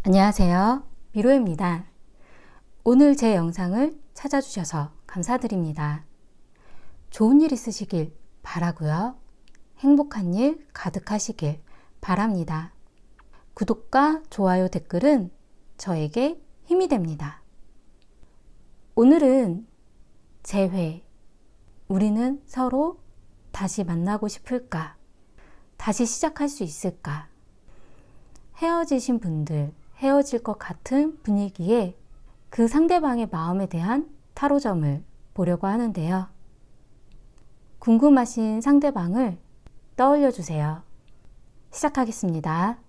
안녕하세요. 미로입니다. 오늘 제 영상을 찾아주셔서 감사드립니다. 좋은 일 있으시길 바라고요. 행복한 일 가득하시길 바랍니다. 구독과 좋아요, 댓글은 저에게 힘이 됩니다. 오늘은 재회. 우리는 서로 다시 만나고 싶을까? 다시 시작할 수 있을까? 헤어지신 분들, 헤어질 것 같은 분위기에 그 상대방의 마음에 대한 타로점을 보려고 하는데요. 궁금하신 상대방을 떠올려 주세요. 시작하겠습니다.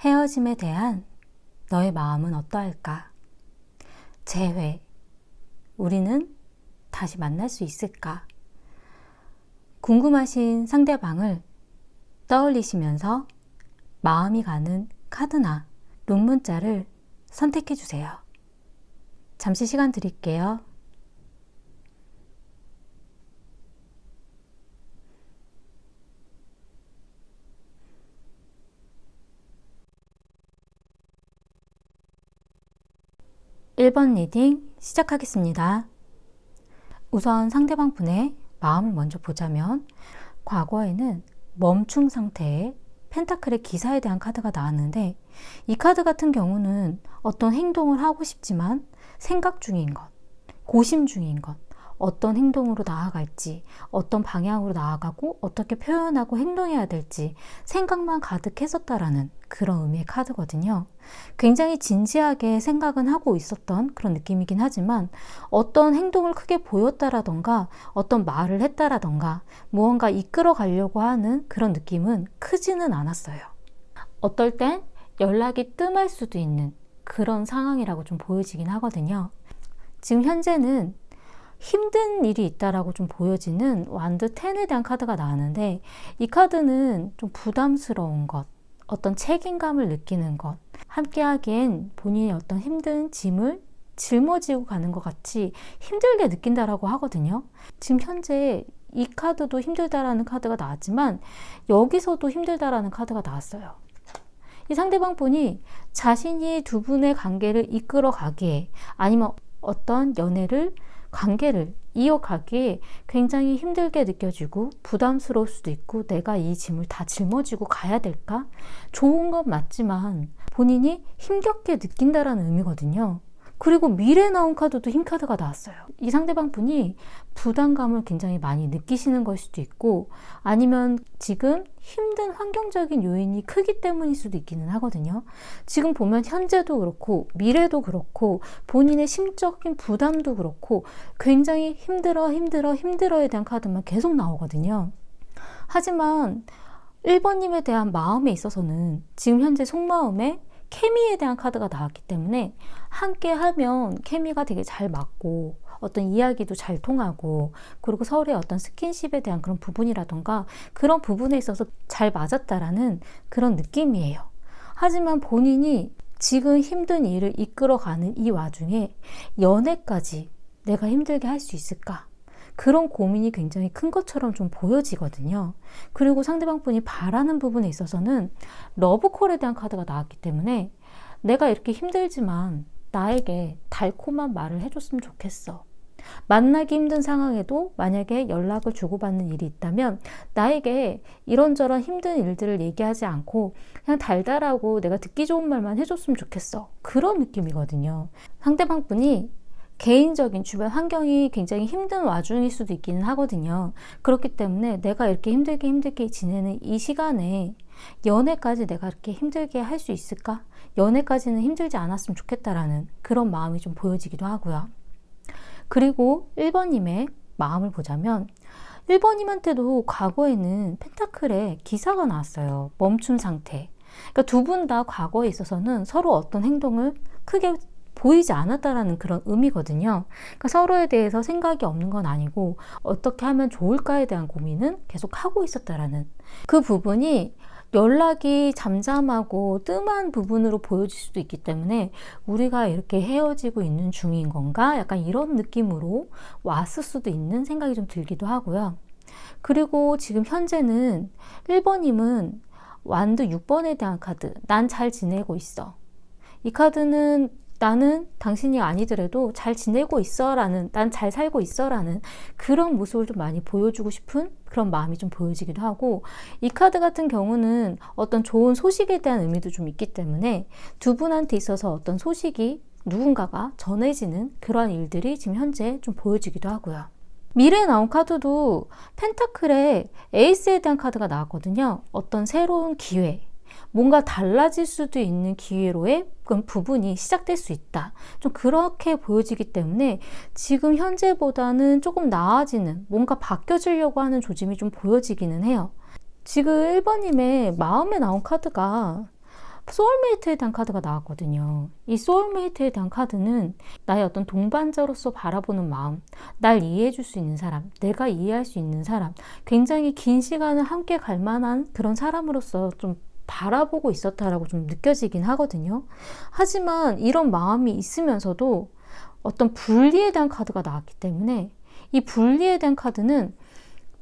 헤어짐에 대한 너의 마음은 어떠할까? 재회. 우리는 다시 만날 수 있을까? 궁금하신 상대방을 떠올리시면서 마음이 가는 카드나 롱문자를 선택해 주세요. 잠시 시간 드릴게요. 1번 리딩 시작하겠습니다. 우선 상대방 분의 마음을 먼저 보자면 과거에는 멈춤 상태의 펜타클의 기사에 대한 카드가 나왔는데 이 카드 같은 경우는 어떤 행동을 하고 싶지만 생각 중인 것, 고심 중인 것, 어떤 행동으로 나아갈지, 어떤 방향으로 나아가고 어떻게 표현하고 행동해야 될지 생각만 가득했었다라는 그런 의미의 카드거든요. 굉장히 진지하게 생각은 하고 있었던 그런 느낌이긴 하지만 어떤 행동을 크게 보였다라던가 어떤 말을 했다라던가 무언가 이끌어 가려고 하는 그런 느낌은 크지는 않았어요. 어떨 땐 연락이 뜸할 수도 있는 그런 상황이라고 좀 보여지긴 하거든요. 지금 현재는 힘든 일이 있다라고 좀 보여지는 완드 10에 대한 카드가 나왔는데 이 카드는 좀 부담스러운 것, 어떤 책임감을 느끼는 것, 함께 하기엔 본인의 어떤 힘든 짐을 짊어지고 가는 것 같이 힘들게 느낀다라고 하거든요. 지금 현재 이 카드도 힘들다라는 카드가 나왔지만 여기서도 힘들다라는 카드가 나왔어요. 이 상대방 분이 자신이 두 분의 관계를 이끌어 가기에 아니면 어떤 관계를 이어가기에 굉장히 힘들게 느껴지고 부담스러울 수도 있고 내가 이 짐을 다 짊어지고 가야 될까? 좋은 건 맞지만 본인이 힘겹게 느낀다라는 의미거든요. 그리고 미래에 나온 카드도 힘 카드가 나왔어요. 이 상대방 분이 부담감을 굉장히 많이 느끼시는 걸 수도 있고 아니면 지금 힘든 환경적인 요인이 크기 때문일 수도 있기는 하거든요. 지금 보면 현재도 그렇고 미래도 그렇고 본인의 심적인 부담도 그렇고 굉장히 힘들어에 대한 카드만 계속 나오거든요. 하지만 1번님에 대한 마음에 있어서는 지금 현재 속마음에 케미에 대한 카드가 나왔기 때문에 함께 하면 케미가 되게 잘 맞고 어떤 이야기도 잘 통하고 그리고 서로의 어떤 스킨십에 대한 그런 부분이라던가 그런 부분에 있어서 잘 맞았다라는 그런 느낌이에요. 하지만 본인이 지금 힘든 일을 이끌어가는 이 와중에 연애까지 내가 힘들게 할 수 있을까? 그런 고민이 굉장히 큰 것처럼 좀 보여지거든요. 그리고 상대방 분이 바라는 부분에 있어서는 러브콜에 대한 카드가 나왔기 때문에 내가 이렇게 힘들지만 나에게 달콤한 말을 해줬으면 좋겠어. 만나기 힘든 상황에도 만약에 연락을 주고받는 일이 있다면 나에게 이런저런 힘든 일들을 얘기하지 않고 그냥 달달하고 내가 듣기 좋은 말만 해줬으면 좋겠어. 그런 느낌이거든요. 상대방 분이 개인적인 주변 환경이 굉장히 힘든 와중일 수도 있기는 하거든요. 그렇기 때문에 내가 이렇게 힘들게 지내는 이 시간에 연애까지 내가 이렇게 힘들게 할 수 있을까? 연애까지는 힘들지 않았으면 좋겠다라는 그런 마음이 좀 보여지기도 하고요. 그리고 1번님의 마음을 보자면 1번님한테도 과거에는 펜타클의 기사가 나왔어요. 멈춘 상태. 그러니까 두 분 다 과거에 있어서는 서로 어떤 행동을 크게 보이지 않았다라는 그런 의미거든요. 그러니까 서로에 대해서 생각이 없는 건 아니고 어떻게 하면 좋을까에 대한 고민은 계속 하고 있었다라는 그 부분이 연락이 잠잠하고 뜸한 부분으로 보여질 수도 있기 때문에 우리가 이렇게 헤어지고 있는 중인 건가? 약간 이런 느낌으로 왔을 수도 있는 생각이 좀 들기도 하고요. 그리고 지금 현재는 1번님은 완드 6번에 대한 카드, 난 잘 지내고 있어. 이 카드는 나는 당신이 아니더라도 잘 지내고 있어 라는, 난 잘 살고 있어 라는 그런 모습을 좀 많이 보여주고 싶은 그런 마음이 좀 보여지기도 하고 이 카드 같은 경우는 어떤 좋은 소식에 대한 의미도 좀 있기 때문에 두 분한테 있어서 어떤 소식이 누군가가 전해지는 그러한 일들이 지금 현재 좀 보여지기도 하고요. 미래에 나온 카드도 펜타클의 에이스에 대한 카드가 나왔거든요. 어떤 새로운 기회, 뭔가 달라질 수도 있는 기회로의 부분이 시작될 수 있다. 좀 그렇게 보여지기 때문에 지금 현재보다는 조금 나아지는, 뭔가 바뀌어지려고 하는 조짐이 좀 보여지기는 해요. 지금 1번님의 마음에 나온 카드가 소울메이트에 대한 카드가 나왔거든요. 이 소울메이트에 대한 카드는 나의 어떤 동반자로서 바라보는 마음, 날 이해해 줄 수 있는 사람, 내가 이해할 수 있는 사람, 굉장히 긴 시간을 함께 갈 만한 그런 사람으로서 좀 바라보고 있었다라고 좀 느껴지긴 하거든요. 하지만 이런 마음이 있으면서도 어떤 분리에 대한 카드가 나왔기 때문에 이 분리에 대한 카드는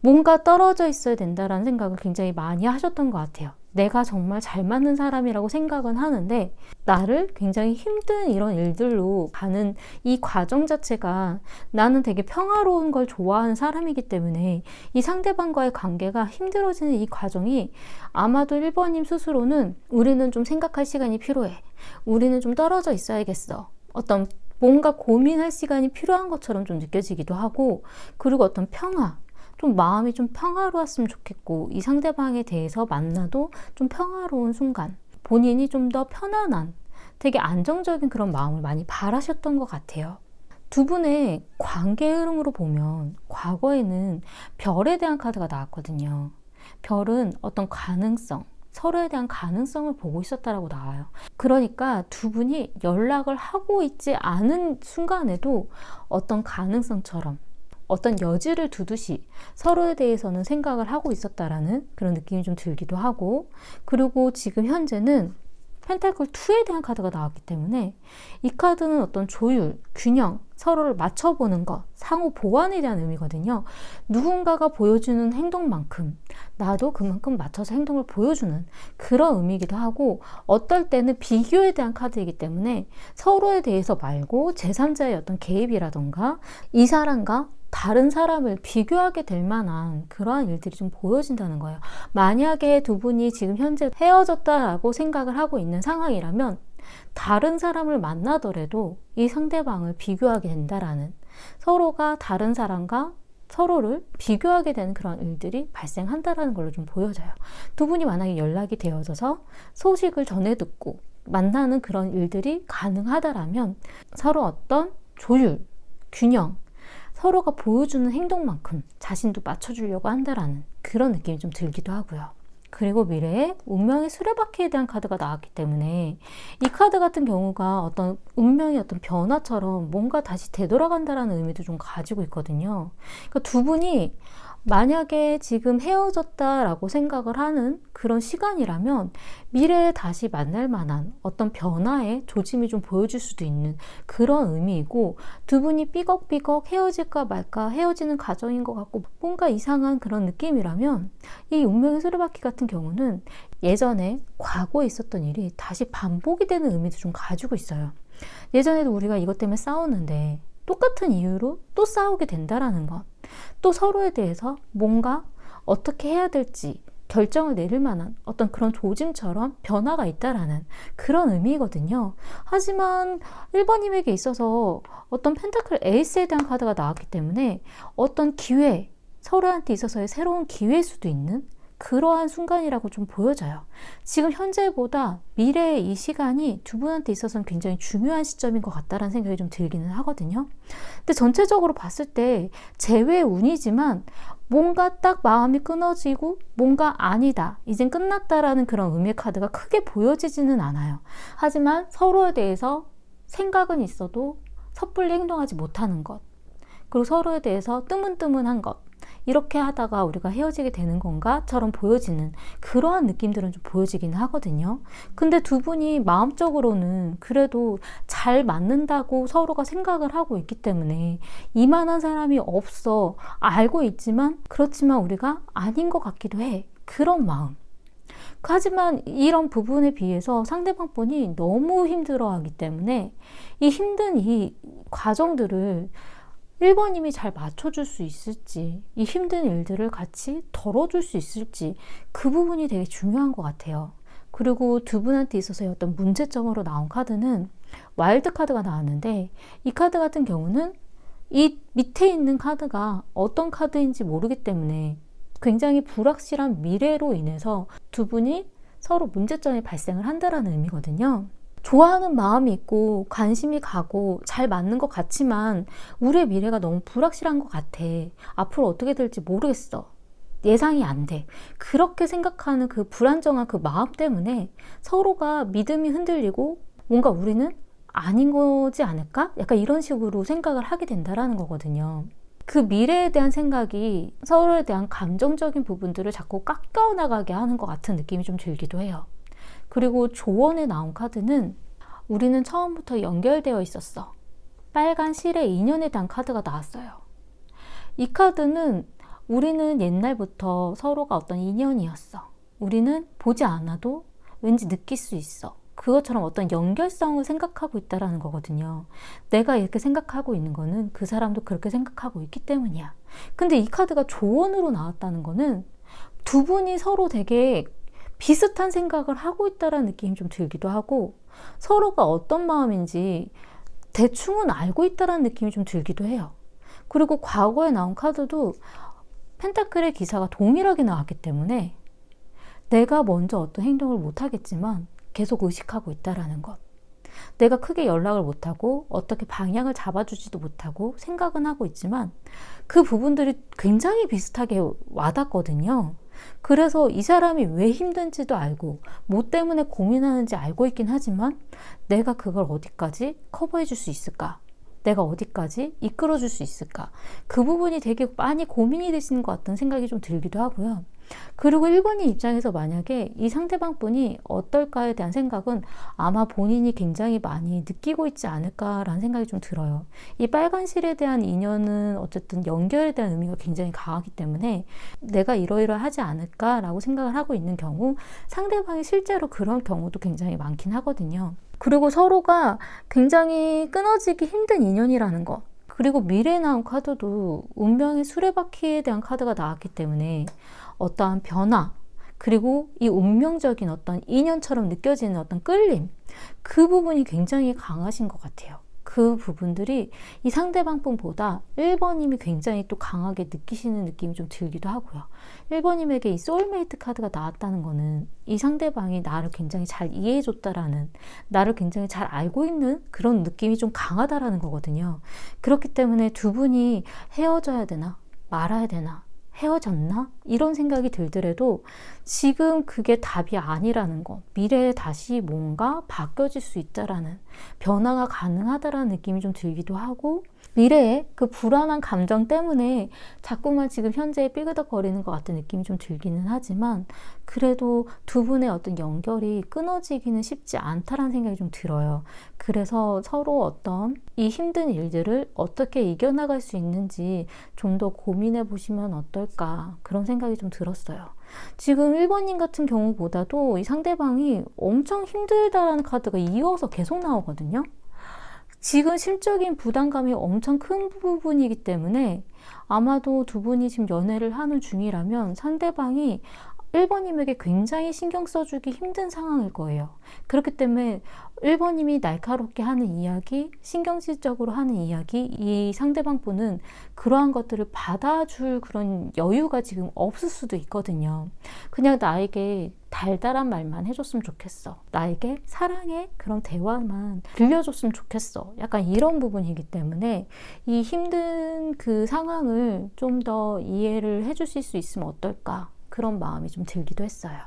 뭔가 떨어져 있어야 된다라는 생각을 굉장히 많이 하셨던 것 같아요. 내가 정말 잘 맞는 사람이라고 생각은 하는데 나를 굉장히 힘든 이런 일들로 가는 이 과정 자체가 나는 되게 평화로운 걸 좋아하는 사람이기 때문에 이 상대방과의 관계가 힘들어지는 이 과정이 아마도 1번님 스스로는 우리는 좀 생각할 시간이 필요해. 우리는 좀 떨어져 있어야겠어. 어떤 뭔가 고민할 시간이 필요한 것처럼 좀 느껴지기도 하고, 그리고 어떤 평화, 좀 마음이 좀 평화로웠으면 좋겠고, 이 상대방에 대해서 만나도 좀 평화로운 순간, 본인이 좀 더 편안한, 되게 안정적인 그런 마음을 많이 바라셨던 것 같아요. 두 분의 관계 흐름으로 보면 과거에는 별에 대한 카드가 나왔거든요. 별은 어떤 가능성, 서로에 대한 가능성을 보고 있었다라고 나와요. 그러니까 두 분이 연락을 하고 있지 않은 순간에도 어떤 가능성처럼, 어떤 여지를 두듯이 서로에 대해서는 생각을 하고 있었다라는 그런 느낌이 좀 들기도 하고, 그리고 지금 현재는 펜타클 2에 대한 카드가 나왔기 때문에 이 카드는 어떤 조율, 균형, 서로를 맞춰보는 것, 상호 보완에 대한 의미거든요. 누군가가 보여주는 행동만큼 나도 그만큼 맞춰서 행동을 보여주는 그런 의미이기도 하고, 어떨 때는 비교에 대한 카드이기 때문에 서로에 대해서 말고 제3자의 어떤 개입이라던가 이 사람과 다른 사람을 비교하게 될 만한 그러한 일들이 좀 보여진다는 거예요. 만약에 두 분이 지금 현재 헤어졌다라고 생각을 하고 있는 상황이라면 다른 사람을 만나더라도 이 상대방을 비교하게 된다라는, 서로가 다른 사람과 서로를 비교하게 되는 그런 일들이 발생한다라는 걸로 좀 보여져요. 두 분이 만약에 연락이 되어져서 소식을 전해 듣고 만나는 그런 일들이 가능하다라면 서로 어떤 조율, 균형, 서로가 보여주는 행동만큼 자신도 맞춰주려고 한다라는 그런 느낌이 좀 들기도 하고요. 그리고 미래에 운명의 수레바퀴에 대한 카드가 나왔기 때문에 이 카드 같은 경우가 어떤 운명의 어떤 변화처럼 뭔가 다시 되돌아간다라는 의미도 좀 가지고 있거든요. 그러니까 두 분이 만약에 지금 헤어졌다라고 생각을 하는 그런 시간이라면 미래에 다시 만날 만한 어떤 변화의 조짐이 좀 보여줄 수도 있는 그런 의미이고, 두 분이 삐걱삐걱 헤어질까 말까 헤어지는 과정인 것 같고 뭔가 이상한 그런 느낌이라면 이 운명의 수레바퀴 같은 경우는 예전에 과거에 있었던 일이 다시 반복이 되는 의미도 좀 가지고 있어요. 예전에도 우리가 이것 때문에 싸웠는데 똑같은 이유로 또 싸우게 된다라는 것, 또 서로에 대해서 뭔가 어떻게 해야 될지 결정을 내릴 만한 어떤 그런 조짐처럼 변화가 있다라는 그런 의미거든요. 하지만 1번님에게 있어서 어떤 펜타클 에이스에 대한 카드가 나왔기 때문에 어떤 기회, 서로한테 있어서의 새로운 기회일 수도 있는 그러한 순간이라고 좀 보여져요. 지금 현재보다 미래의 이 시간이 두 분한테 있어서는 굉장히 중요한 시점인 것 같다라는 생각이 좀 들기는 하거든요. 근데 전체적으로 봤을 때 재회의 운이지만 뭔가 딱 마음이 끊어지고 뭔가 아니다, 이젠 끝났다라는 그런 의미의 카드가 크게 보여지지는 않아요. 하지만 서로에 대해서 생각은 있어도 섣불리 행동하지 못하는 것, 그리고 서로에 대해서 뜨문뜨문한 것, 이렇게 하다가 우리가 헤어지게 되는 건가처럼 보여지는 그러한 느낌들은 좀 보여지기는 하거든요. 근데 두 분이 마음적으로는 그래도 잘 맞는다고 서로가 생각을 하고 있기 때문에 이만한 사람이 없어 알고 있지만 그렇지만 우리가 아닌 것 같기도 해, 그런 마음. 하지만 이런 부분에 비해서 상대방 분이 너무 힘들어하기 때문에 이 힘든 이 과정들을 1번님이 잘 맞춰줄 수 있을지, 이 힘든 일들을 같이 덜어줄 수 있을지, 그 부분이 되게 중요한 것 같아요. 그리고 두 분한테 있어서의 어떤 문제점으로 나온 카드는 와일드 카드가 나왔는데, 이 카드 같은 경우는 이 밑에 있는 카드가 어떤 카드인지 모르기 때문에 굉장히 불확실한 미래로 인해서 두 분이 서로 문제점이 발생을 한다는 의미거든요. 좋아하는 마음이 있고 관심이 가고 잘 맞는 것 같지만 우리의 미래가 너무 불확실한 것 같아. 앞으로 어떻게 될지 모르겠어. 예상이 안 돼. 그렇게 생각하는 그 불안정한 그 마음 때문에 서로가 믿음이 흔들리고 뭔가 우리는 아닌 거지 않을까? 약간 이런 식으로 생각을 하게 된다라는 거거든요. 그 미래에 대한 생각이 서로에 대한 감정적인 부분들을 자꾸 깎아나가게 하는 것 같은 느낌이 좀 들기도 해요. 그리고 조언에 나온 카드는 우리는 처음부터 연결되어 있었어. 빨간 실의 인연에 대한 카드가 나왔어요. 이 카드는 우리는 옛날부터 서로가 어떤 인연이었어. 우리는 보지 않아도 왠지 느낄 수 있어. 그것처럼 어떤 연결성을 생각하고 있다라는 거거든요. 내가 이렇게 생각하고 있는 거는 그 사람도 그렇게 생각하고 있기 때문이야. 근데 이 카드가 조언으로 나왔다는 거는 두 분이 서로 되게 비슷한 생각을 하고 있다라는 느낌이 좀 들기도 하고, 서로가 어떤 마음인지 대충은 알고 있다라는 느낌이 좀 들기도 해요. 그리고 과거에 나온 카드도 펜타클의 기사가 동일하게 나왔기 때문에 내가 먼저 어떤 행동을 못 하겠지만 계속 의식하고 있다라는 것. 내가 크게 연락을 못하고 어떻게 방향을 잡아주지도 못하고 생각은 하고 있지만 그 부분들이 굉장히 비슷하게 와닿거든요. 그래서 이 사람이 왜 힘든지도 알고 뭐 때문에 고민하는지 알고 있긴 하지만 내가 그걸 어디까지 커버해 줄 수 있을까? 내가 어디까지 이끌어 줄 수 있을까? 그 부분이 되게 많이 고민이 되시는 것 같다는 생각이 좀 들기도 하고요. 그리고 1번님 입장에서 만약에 이 상대방 분이 어떨까에 대한 생각은 아마 본인이 굉장히 많이 느끼고 있지 않을까라는 생각이 좀 들어요. 이 빨간 실에 대한 인연은 어쨌든 연결에 대한 의미가 굉장히 강하기 때문에 내가 이러이러하지 않을까라고 생각을 하고 있는 경우, 상대방이 실제로 그런 경우도 굉장히 많긴 하거든요. 그리고 서로가 굉장히 끊어지기 힘든 인연이라는 것. 그리고 미래에 나온 카드도 운명의 수레바퀴에 대한 카드가 나왔기 때문에 어떠한 변화, 그리고 이 운명적인 어떤 인연처럼 느껴지는 어떤 끌림, 그 부분이 굉장히 강하신 것 같아요. 그 부분들이 이 상대방 분보다 1번님이 굉장히 또 강하게 느끼시는 느낌이 좀 들기도 하고요. 1번님에게 이 소울메이트 카드가 나왔다는 거는 이 상대방이 나를 굉장히 잘 이해해줬다라는, 나를 굉장히 잘 알고 있는 그런 느낌이 좀 강하다라는 거거든요. 그렇기 때문에 두 분이 헤어져야 되나 말아야 되나, 헤어졌나? 이런 생각이 들더라도 지금 그게 답이 아니라는 거, 미래에 다시 뭔가 바뀌어질 수 있다라는, 변화가 가능하다라는 느낌이 좀 들기도 하고, 미래에 그 불안한 감정 때문에 자꾸만 지금 현재에 삐그덕거리는 것 같은 느낌이 좀 들기는 하지만 그래도 두 분의 어떤 연결이 끊어지기는 쉽지 않다라는 생각이 좀 들어요. 그래서 서로 어떤 이 힘든 일들을 어떻게 이겨나갈 수 있는지 좀 더 고민해 보시면 어떨까, 그런 생각이 좀 들었어요. 지금 1번님 같은 경우보다도 이 상대방이 엄청 힘들다라는 카드가 이어서 계속 나오거든요. 지금 심적인 부담감이 엄청 큰 부분이기 때문에 아마도 두 분이 지금 연애를 하는 중이라면 상대방이 1번님에게 굉장히 신경 써주기 힘든 상황일 거예요. 그렇기 때문에 1번님이 날카롭게 하는 이야기, 신경질적으로 하는 이야기, 이 상대방 분은 그러한 것들을 받아줄 그런 여유가 지금 없을 수도 있거든요. 그냥 나에게 달달한 말만 해줬으면 좋겠어. 나에게 사랑의 그런 대화만 들려줬으면 좋겠어. 약간 이런 부분이기 때문에 이 힘든 그 상황을 좀 더 이해를 해주실 수 있으면 어떨까, 그런 마음이 좀 들기도 했어요.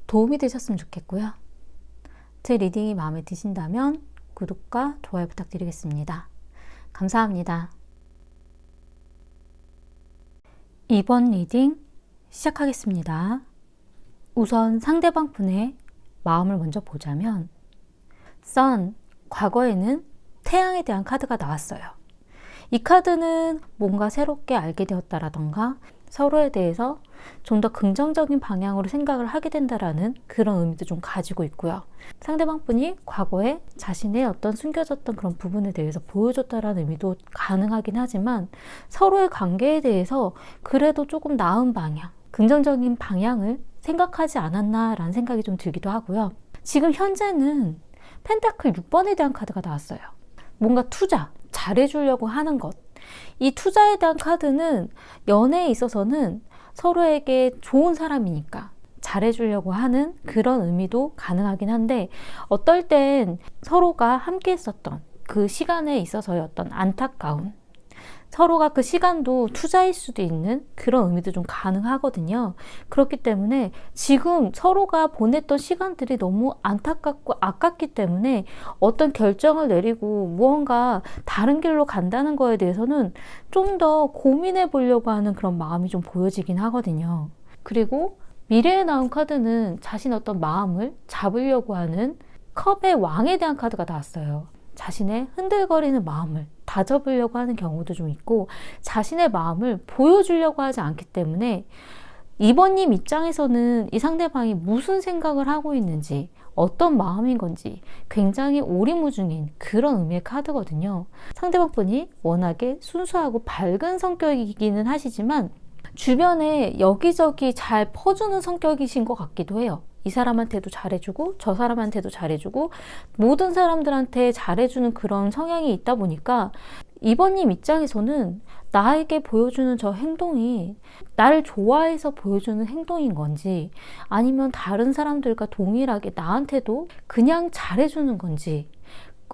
도움이 되셨으면 좋겠고요. 제 리딩이 마음에 드신다면 구독과 좋아요 부탁드리겠습니다. 감사합니다. 이번 리딩 시작하겠습니다. 우선 상대방 분의 마음을 먼저 보자면 선, 과거에는 태양에 대한 카드가 나왔어요. 이 카드는 뭔가 새롭게 알게 되었다라던가 서로에 대해서 좀 더 긍정적인 방향으로 생각을 하게 된다라는 그런 의미도 좀 가지고 있고요. 상대방 분이 과거에 자신의 어떤 숨겨졌던 그런 부분에 대해서 보여줬다라는 의미도 가능하긴 하지만 서로의 관계에 대해서 그래도 조금 나은 방향, 긍정적인 방향을 생각하지 않았나라는 생각이 좀 들기도 하고요. 지금 현재는 펜타클 6번에 대한 카드가 나왔어요. 뭔가 투자, 잘해주려고 하는 것. 이 투자에 대한 카드는 연애에 있어서는 서로에게 좋은 사람이니까 잘해주려고 하는 그런 의미도 가능하긴 한데, 어떨 땐 서로가 함께 했었던 그 시간에 있어서의 어떤 안타까움, 서로가 그 시간도 투자일 수도 있는 그런 의미도 좀 가능하거든요. 그렇기 때문에 지금 서로가 보냈던 시간들이 너무 안타깝고 아깝기 때문에 어떤 결정을 내리고 무언가 다른 길로 간다는 거에 대해서는 좀 더 고민해 보려고 하는 그런 마음이 좀 보여지긴 하거든요. 그리고 미래에 나온 카드는 자신 어떤 마음을 잡으려고 하는 컵의 왕에 대한 카드가 나왔어요. 자신의 흔들거리는 마음을 다잡으려고 하는 경우도 좀 있고 자신의 마음을 보여주려고 하지 않기 때문에 2번님 입장에서는 이 상대방이 무슨 생각을 하고 있는지 어떤 마음인 건지 굉장히 오리무중인 그런 의미의 카드거든요. 상대방분이 워낙에 순수하고 밝은 성격이기는 하시지만 주변에 여기저기 잘 퍼주는 성격이신 것 같기도 해요. 이 사람한테도 잘해주고 저 사람한테도 잘해주고 모든 사람들한테 잘해주는 그런 성향이 있다 보니까 2번님 입장에서는 나에게 보여주는 저 행동이 나를 좋아해서 보여주는 행동인 건지 아니면 다른 사람들과 동일하게 나한테도 그냥 잘해주는 건지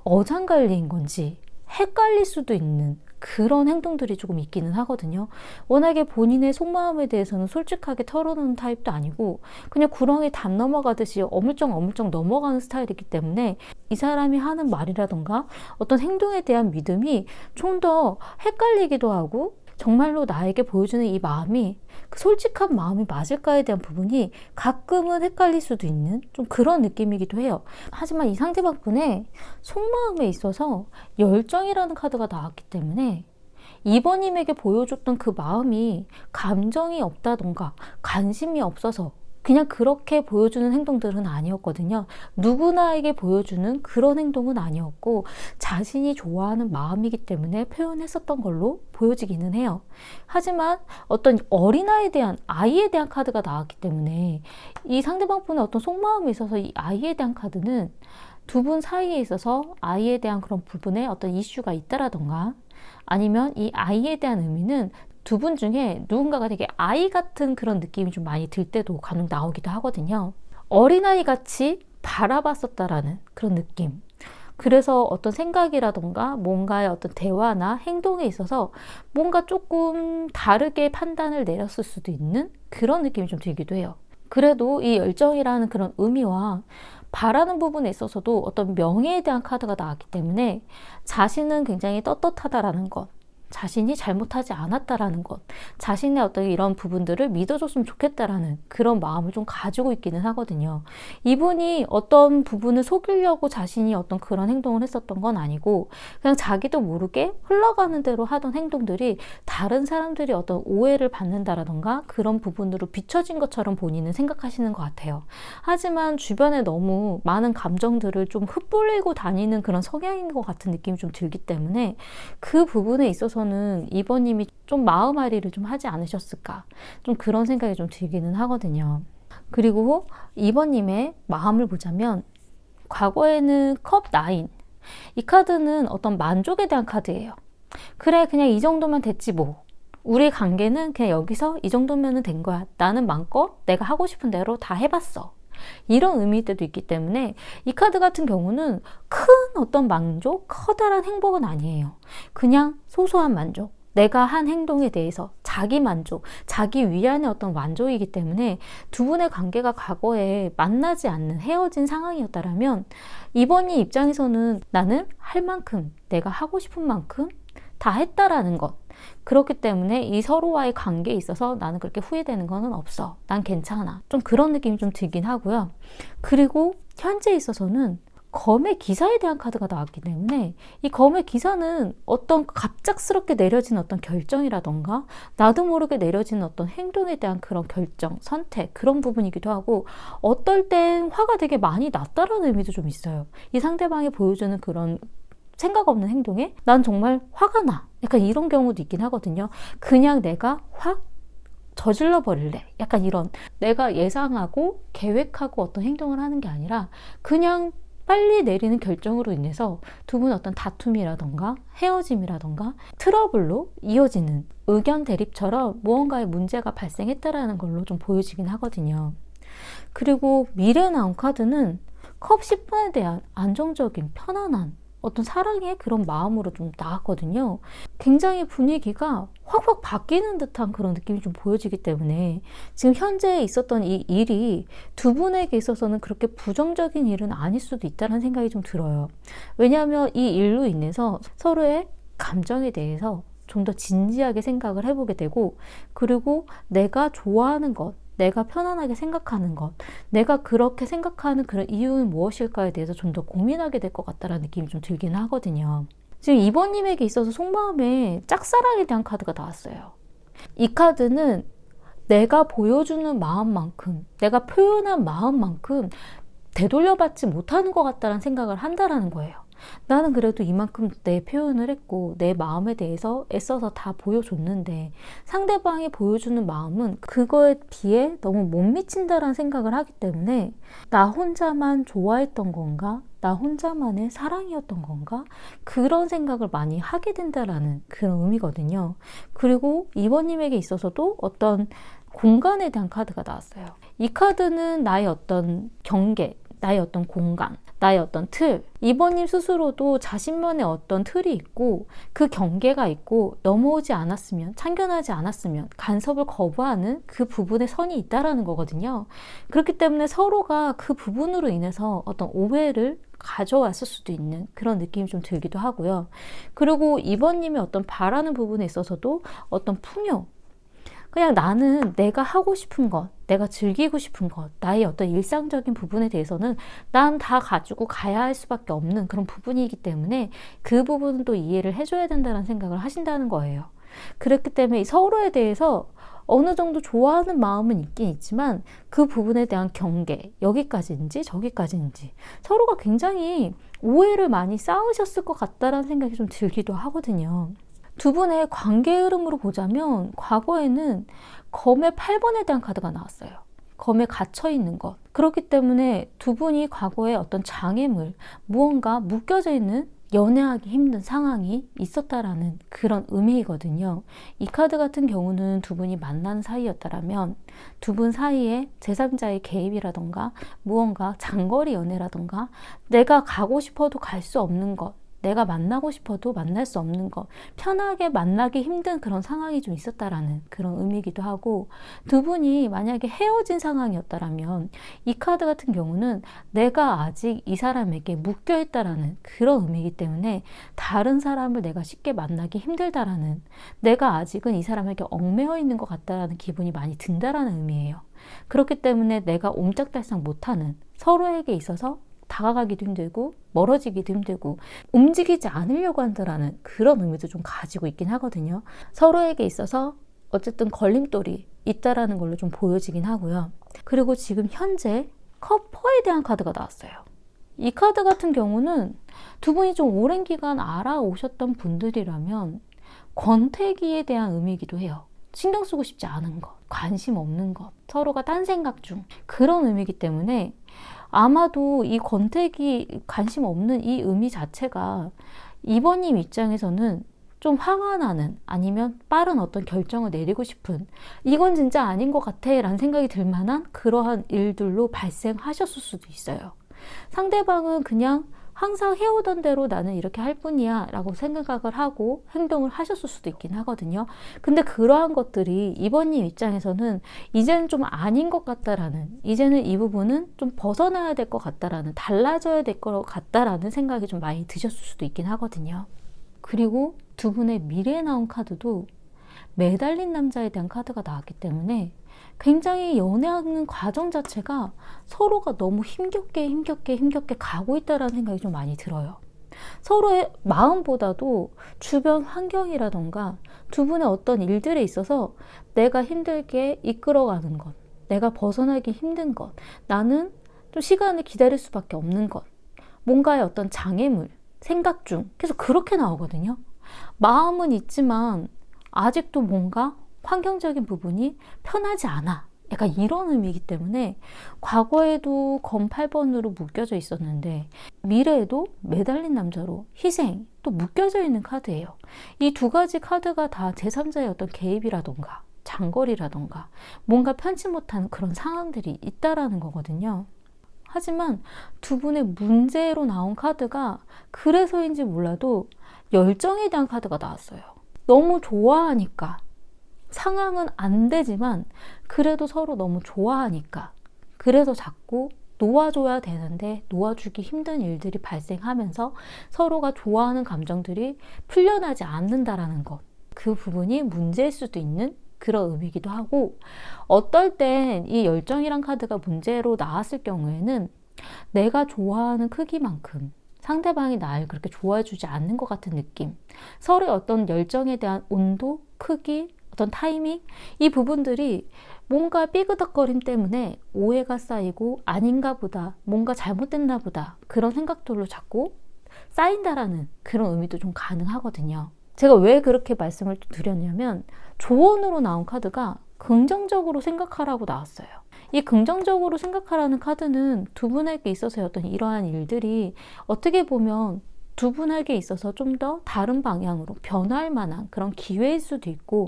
어장관리인 건지 헷갈릴 수도 있는 그런 행동들이 조금 있기는 하거든요. 워낙에 본인의 속마음에 대해서는 솔직하게 털어놓는 타입도 아니고 그냥 구렁이 담 넘어가듯이 어물쩍 넘어가는 스타일이기 때문에 이 사람이 하는 말이라던가 어떤 행동에 대한 믿음이 좀 더 헷갈리기도 하고 정말로 나에게 보여주는 이 마음이 그 솔직한 마음이 맞을까에 대한 부분이 가끔은 헷갈릴 수도 있는 좀 그런 느낌이기도 해요. 하지만 이 상대방 분의 속마음에 있어서 열정이라는 카드가 나왔기 때문에 2번님에게 보여줬던 그 마음이 감정이 없다던가 관심이 없어서 그냥 그렇게 보여주는 행동들은 아니었거든요. 누구나에게 보여주는 그런 행동은 아니었고 자신이 좋아하는 마음이기 때문에 표현했었던 걸로 보여지기는 해요. 하지만 어떤 어린아이에 대한 아이에 대한 카드가 나왔기 때문에 이 상대방 분의 어떤 속마음에 있어서 이 아이에 대한 카드는 두 분 사이에 있어서 아이에 대한 그런 부분에 어떤 이슈가 있다라던가 아니면 이 아이에 대한 의미는 두 분 중에 누군가가 되게 아이 같은 그런 느낌이 좀 많이 들 때도 간혹 나오기도 하거든요. 어린아이 같이 바라봤었다라는 그런 느낌. 그래서 어떤 생각이라던가 뭔가의 어떤 대화나 행동에 있어서 뭔가 조금 다르게 판단을 내렸을 수도 있는 그런 느낌이 좀 들기도 해요. 그래도 이 열정이라는 그런 의미와 바라는 부분에 있어서도 어떤 명예에 대한 카드가 나왔기 때문에 자신은 굉장히 떳떳하다라는 것, 자신이 잘못하지 않았다라는 것, 자신의 어떤 이런 부분들을 믿어줬으면 좋겠다라는 그런 마음을 좀 가지고 있기는 하거든요. 이분이 어떤 부분을 속이려고 자신이 어떤 그런 행동을 했었던 건 아니고 그냥 자기도 모르게 흘러가는 대로 하던 행동들이 다른 사람들이 어떤 오해를 받는다라던가 그런 부분으로 비춰진 것처럼 본인은 생각하시는 것 같아요. 하지만 주변에 너무 많은 감정들을 좀 흩뿌리고 다니는 그런 성향인 것 같은 느낌이 좀 들기 때문에 그 부분에 있어서 저는 2번님이 좀 마음앓이를 좀 하지 않으셨을까 좀 그런 생각이 좀 들기는 하거든요. 그리고 2번님의 마음을 보자면 과거에는 컵 9, 이 카드는 어떤 만족에 대한 카드예요. 그래 그냥 이 정도면 됐지 뭐. 우리 관계는 그냥 여기서 이 정도면 된 거야. 나는 마음껏 내가 하고 싶은 대로 다 해봤어. 이런 의미일 때도 있기 때문에 이 카드 같은 경우는 큰 어떤 만족, 커다란 행복은 아니에요. 그냥 소소한 만족, 내가 한 행동에 대해서 자기 만족, 자기 위안의 어떤 만족이기 때문에 두 분의 관계가 과거에 만나지 않는 헤어진 상황이었다면 이번이 입장에서는 나는 할 만큼, 내가 하고 싶은 만큼 다 했다라는 것. 그렇기 때문에 이 서로와의 관계에 있어서 나는 그렇게 후회되는 거는 없어. 난 괜찮아. 좀 그런 느낌이 좀 들긴 하고요. 그리고 현재에 있어서는 검의 기사에 대한 카드가 나왔기 때문에 이 검의 기사는 어떤 갑작스럽게 내려진 어떤 결정이라던가 나도 모르게 내려지는 어떤 행동에 대한 그런 결정, 선택 그런 부분이기도 하고 어떨 땐 화가 되게 많이 났다라는 의미도 좀 있어요. 이 상대방이 보여주는 그런 생각 없는 행동에 난 정말 화가 나. 약간 이런 경우도 있긴 하거든요. 그냥 내가 확 저질러 버릴래. 약간 이런 내가 예상하고 계획하고 어떤 행동을 하는 게 아니라 그냥 빨리 내리는 결정으로 인해서 두 분의 어떤 다툼이라던가 헤어짐이라던가 트러블로 이어지는 의견 대립처럼 무언가의 문제가 발생했다라는 걸로 좀 보여지긴 하거든요. 그리고 미래에 나온 카드는 컵 10번에 대한 안정적인 편안한 어떤 사랑의 그런 마음으로 좀 나왔거든요. 굉장히 분위기가 확확 바뀌는 듯한 그런 느낌이 좀 보여지기 때문에 지금 현재 있었던 이 일이 두 분에게 있어서는 그렇게 부정적인 일은 아닐 수도 있다는 생각이 좀 들어요. 왜냐하면 이 일로 인해서 서로의 감정에 대해서 좀 더 진지하게 생각을 해보게 되고 그리고 내가 좋아하는 것 내가 편안하게 생각하는 것, 내가 그렇게 생각하는 그런 이유는 무엇일까에 대해서 좀 더 고민하게 될 것 같다는 느낌이 좀 들긴 하거든요. 지금 2번님에게 있어서 속마음에 짝사랑에 대한 카드가 나왔어요. 이 카드는 내가 보여주는 마음만큼, 내가 표현한 마음만큼 되돌려받지 못하는 것 같다는 생각을 한다라는 거예요. 나는 그래도 이만큼 내 표현을 했고 내 마음에 대해서 애써서 다 보여줬는데 상대방이 보여주는 마음은 그거에 비해 너무 못 미친다라는 생각을 하기 때문에 나 혼자만 좋아했던 건가? 나 혼자만의 사랑이었던 건가? 그런 생각을 많이 하게 된다라는 그런 의미거든요. 그리고 2번님에게 있어서도 어떤 공간에 대한 카드가 나왔어요. 이 카드는 나의 어떤 경계, 나의 어떤 공간, 나의 어떤 틀. 2번님 스스로도 자신만의 어떤 틀이 있고 그 경계가 있고 넘어오지 않았으면, 참견하지 않았으면 간섭을 거부하는 그 부분에 선이 있다라는 거거든요. 그렇기 때문에 서로가 그 부분으로 인해서 어떤 오해를 가져왔을 수도 있는 그런 느낌이 좀 들기도 하고요. 그리고 2번님이 어떤 바라는 부분에 있어서도 어떤 풍요, 그냥 나는 내가 하고 싶은 것, 내가 즐기고 싶은 것, 나의 어떤 일상적인 부분에 대해서는 난 다 가지고 가야 할 수밖에 없는 그런 부분이기 때문에 그 부분은 또 이해를 해줘야 된다는 생각을 하신다는 거예요. 그렇기 때문에 서로에 대해서 어느 정도 좋아하는 마음은 있긴 있지만 그 부분에 대한 경계, 여기까지인지 저기까지인지 서로가 굉장히 오해를 많이 쌓으셨을 것 같다라는 생각이 좀 들기도 하거든요. 두 분의 관계 흐름으로 보자면 과거에는 검의 8번에 대한 카드가 나왔어요. 검에 갇혀 있는 것. 그렇기 때문에 두 분이 과거에 어떤 장애물, 무언가 묶여져 있는 연애하기 힘든 상황이 있었다라는 그런 의미이거든요. 이 카드 같은 경우는 두 분이 만난 사이였다라면 두 분 사이에 제3자의 개입이라던가 무언가 장거리 연애라던가 내가 가고 싶어도 갈 수 없는 것, 내가 만나고 싶어도 만날 수 없는 것, 편하게 만나기 힘든 그런 상황이 좀 있었다라는 그런 의미이기도 하고, 두 분이 만약에 헤어진 상황이었다라면 이 카드 같은 경우는 내가 아직 이 사람에게 묶여 있다라는 그런 의미이기 때문에 다른 사람을 내가 쉽게 만나기 힘들다라는, 내가 아직은 이 사람에게 얽매여 있는 것 같다라는 기분이 많이 든다라는 의미예요. 그렇기 때문에 내가 옴짝달싹 못하는, 서로에게 있어서 다가가기도 힘들고 멀어지기도 힘들고 움직이지 않으려고 한다라는 그런 의미도 좀 가지고 있긴 하거든요. 서로에게 있어서 어쨌든 걸림돌이 있다라는 걸로 좀 보여지긴 하고요. 그리고 지금 현재 커퍼에 대한 카드가 나왔어요. 이 카드 같은 경우는 두 분이 좀 오랜 기간 알아오셨던 분들이라면 권태기에 대한 의미이기도 해요. 신경 쓰고 싶지 않은 것, 관심 없는 것, 서로가 딴 생각 중 그런 의미이기 때문에 아마도 이 권태기, 관심 없는 이 의미 자체가 2번님 입장에서는 좀 화가 나는, 아니면 빠른 어떤 결정을 내리고 싶은, 이건 진짜 아닌 것 같아 라는 생각이 들 만한 그러한 일들로 발생하셨을 수도 있어요. 상대방은 그냥 항상 해오던 대로 나는 이렇게 할 뿐이야 라고 생각을 하고 행동을 하셨을 수도 있긴 하거든요. 근데 그러한 것들이 2번님 입장에서는 이제는 좀 아닌 것 같다라는, 이제는 이 부분은 좀 벗어나야 될 것 같다라는, 달라져야 될 것 같다라는 생각이 좀 많이 드셨을 수도 있긴 하거든요. 그리고 두 분의 미래에 나온 카드도 매달린 남자에 대한 카드가 나왔기 때문에 굉장히 연애하는 과정 자체가 서로가 너무 힘겹게 가고 있다는 생각이 좀 많이 들어요. 서로의 마음보다도 주변 환경이라던가 두 분의 어떤 일들에 있어서 내가 힘들게 이끌어가는 것, 내가 벗어나기 힘든 것, 나는 좀 시간을 기다릴 수밖에 없는 것, 뭔가의 어떤 장애물, 생각 중 계속 그렇게 나오거든요. 마음은 있지만 아직도 뭔가 환경적인 부분이 편하지 않아. 약간 이런 의미이기 때문에 과거에도 검 8번으로 묶여져 있었는데 미래에도 매달린 남자로 희생, 또 묶여져 있는 카드예요. 이 두 가지 카드가 다 제3자의 어떤 개입이라던가 장거리라던가 뭔가 편치 못한 그런 상황들이 있다라는 거거든요. 하지만 두 분의 문제로 나온 카드가 그래서인지 몰라도 열정에 대한 카드가 나왔어요. 너무 좋아하니까, 상황은 안 되지만 그래도 서로 너무 좋아하니까, 그래서 자꾸 놓아줘야 되는데 놓아주기 힘든 일들이 발생하면서 서로가 좋아하는 감정들이 풀려나지 않는다라는 것, 그 부분이 문제일 수도 있는 그런 의미이기도 하고, 어떨 땐 이 열정이란 카드가 문제로 나왔을 경우에는 내가 좋아하는 크기만큼 상대방이 날 그렇게 좋아해주지 않는 것 같은 느낌, 서로의 어떤 열정에 대한 온도, 크기, 어떤 타이밍, 이 부분들이 뭔가 삐그덕거림 때문에 오해가 쌓이고 아닌가 보다, 뭔가 잘못됐나 보다, 그런 생각들로 자꾸 쌓인다라는 그런 의미도 좀 가능하거든요. 제가 왜 그렇게 말씀을 드렸냐면, 조언으로 나온 카드가 긍정적으로 생각하라고 나왔어요. 이 긍정적으로 생각하라는 카드는 두 분에게 있어서의 어떤 이러한 일들이 어떻게 보면 두 분에게 있어서 좀 더 다른 방향으로 변화할 만한 그런 기회일 수도 있고,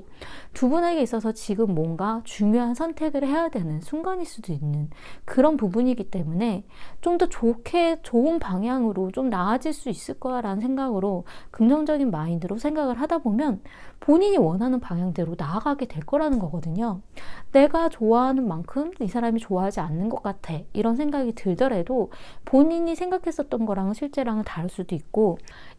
두 분에게 있어서 지금 뭔가 중요한 선택을 해야 되는 순간일 수도 있는 그런 부분이기 때문에 좀 더 좋은 방향으로 좀 나아질 수 있을 거라는 생각으로, 긍정적인 마인드로 생각을 하다 보면 본인이 원하는 방향대로 나아가게 될 거라는 거거든요. 내가 좋아하는 만큼 이 사람이 좋아하지 않는 것 같아, 이런 생각이 들더라도 본인이 생각했었던 거랑은 실제랑은 다를 수도 있고,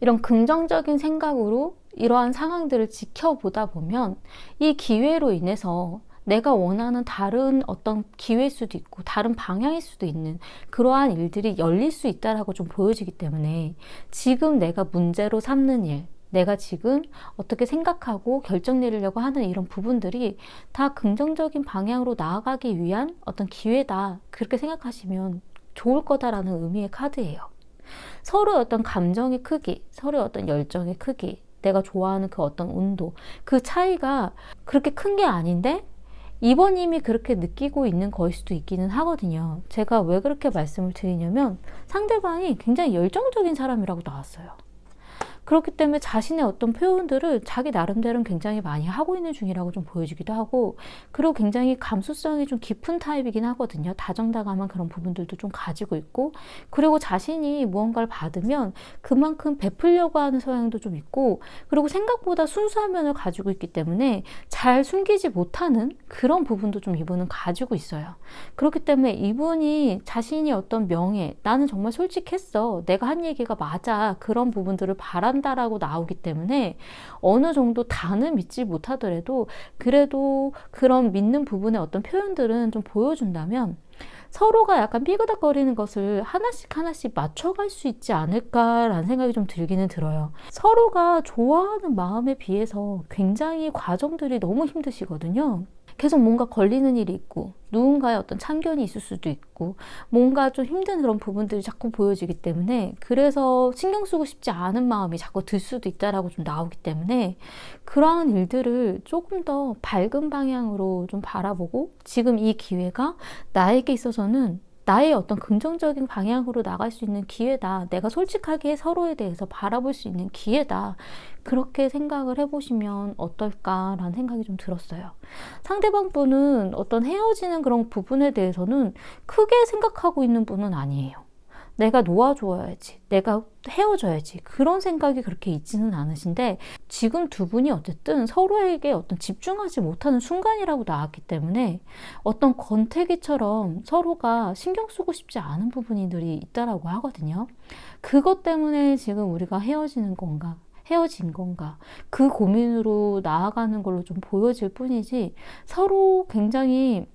이런 긍정적인 생각으로 이러한 상황들을 지켜보다 보면 이 기회로 인해서 내가 원하는 다른 어떤 기회일 수도 있고 다른 방향일 수도 있는 그러한 일들이 열릴 수 있다라고 좀 보여지기 때문에, 지금 내가 문제로 삼는 일, 내가 지금 어떻게 생각하고 결정 내리려고 하는 이런 부분들이 다 긍정적인 방향으로 나아가기 위한 어떤 기회다, 그렇게 생각하시면 좋을 거다라는 의미의 카드예요. 서로의 어떤 감정의 크기, 서로의 어떤 열정의 크기, 내가 좋아하는 그 어떤 온도, 그 차이가 그렇게 큰 게 아닌데 이번님이 그렇게 느끼고 있는 거일 수도 있기는 하거든요. 제가 왜 그렇게 말씀을 드리냐면, 상대방이 굉장히 열정적인 사람이라고 나왔어요. 그렇기 때문에 자신의 어떤 표현들을 자기 나름대로는 굉장히 많이 하고 있는 중이라고 좀 보여지기도 하고, 그리고 굉장히 감수성이 좀 깊은 타입이긴 하거든요. 다정다감한 그런 부분들도 좀 가지고 있고, 그리고 자신이 무언가를 받으면 그만큼 베풀려고 하는 성향도 좀 있고, 그리고 생각보다 순수한 면을 가지고 있기 때문에 잘 숨기지 못하는 그런 부분도 좀 이분은 가지고 있어요. 그렇기 때문에 이분이 자신이 어떤 명예, 나는 정말 솔직했어, 내가 한 얘기가 맞아, 그런 부분들을 바란다라고 나오기 때문에 어느 정도 다는 믿지 못하더라도 그래도 그런 믿는 부분의 어떤 표현들은 좀 보여준다면 서로가 약간 삐그덕거리는 것을 하나씩 하나씩 맞춰갈 수 있지 않을까라는 생각이 좀 들기는 들어요. 서로가 좋아하는 마음에 비해서 굉장히 과정들이 너무 힘드시거든요. 계속 뭔가 걸리는 일이 있고, 누군가의 어떤 참견이 있을 수도 있고, 뭔가 좀 힘든 그런 부분들이 자꾸 보여지기 때문에, 그래서 신경 쓰고 싶지 않은 마음이 자꾸 들 수도 있다라고 좀 나오기 때문에, 그러한 일들을 조금 더 밝은 방향으로 좀 바라보고, 지금 이 기회가 나에게 있어서는 나의 어떤 긍정적인 방향으로 나갈 수 있는 기회다, 내가 솔직하게 서로에 대해서 바라볼 수 있는 기회다, 그렇게 생각을 해보시면 어떨까라는 생각이 좀 들었어요. 상대방 분은 어떤 헤어지는 그런 부분에 대해서는 크게 생각하고 있는 분은 아니에요. 내가 놓아줘야지, 내가 헤어져야지, 그런 생각이 그렇게 있지는 않으신데, 지금 두 분이 어쨌든 서로에게 어떤 집중하지 못하는 순간이라고 나왔기 때문에 어떤 권태기처럼 서로가 신경 쓰고 싶지 않은 부분들이 있다라고 하거든요. 그것 때문에 지금 우리가 헤어지는 건가, 헤어진 건가, 그 고민으로 나아가는 걸로 좀 보여질 뿐이지, 서로 굉장히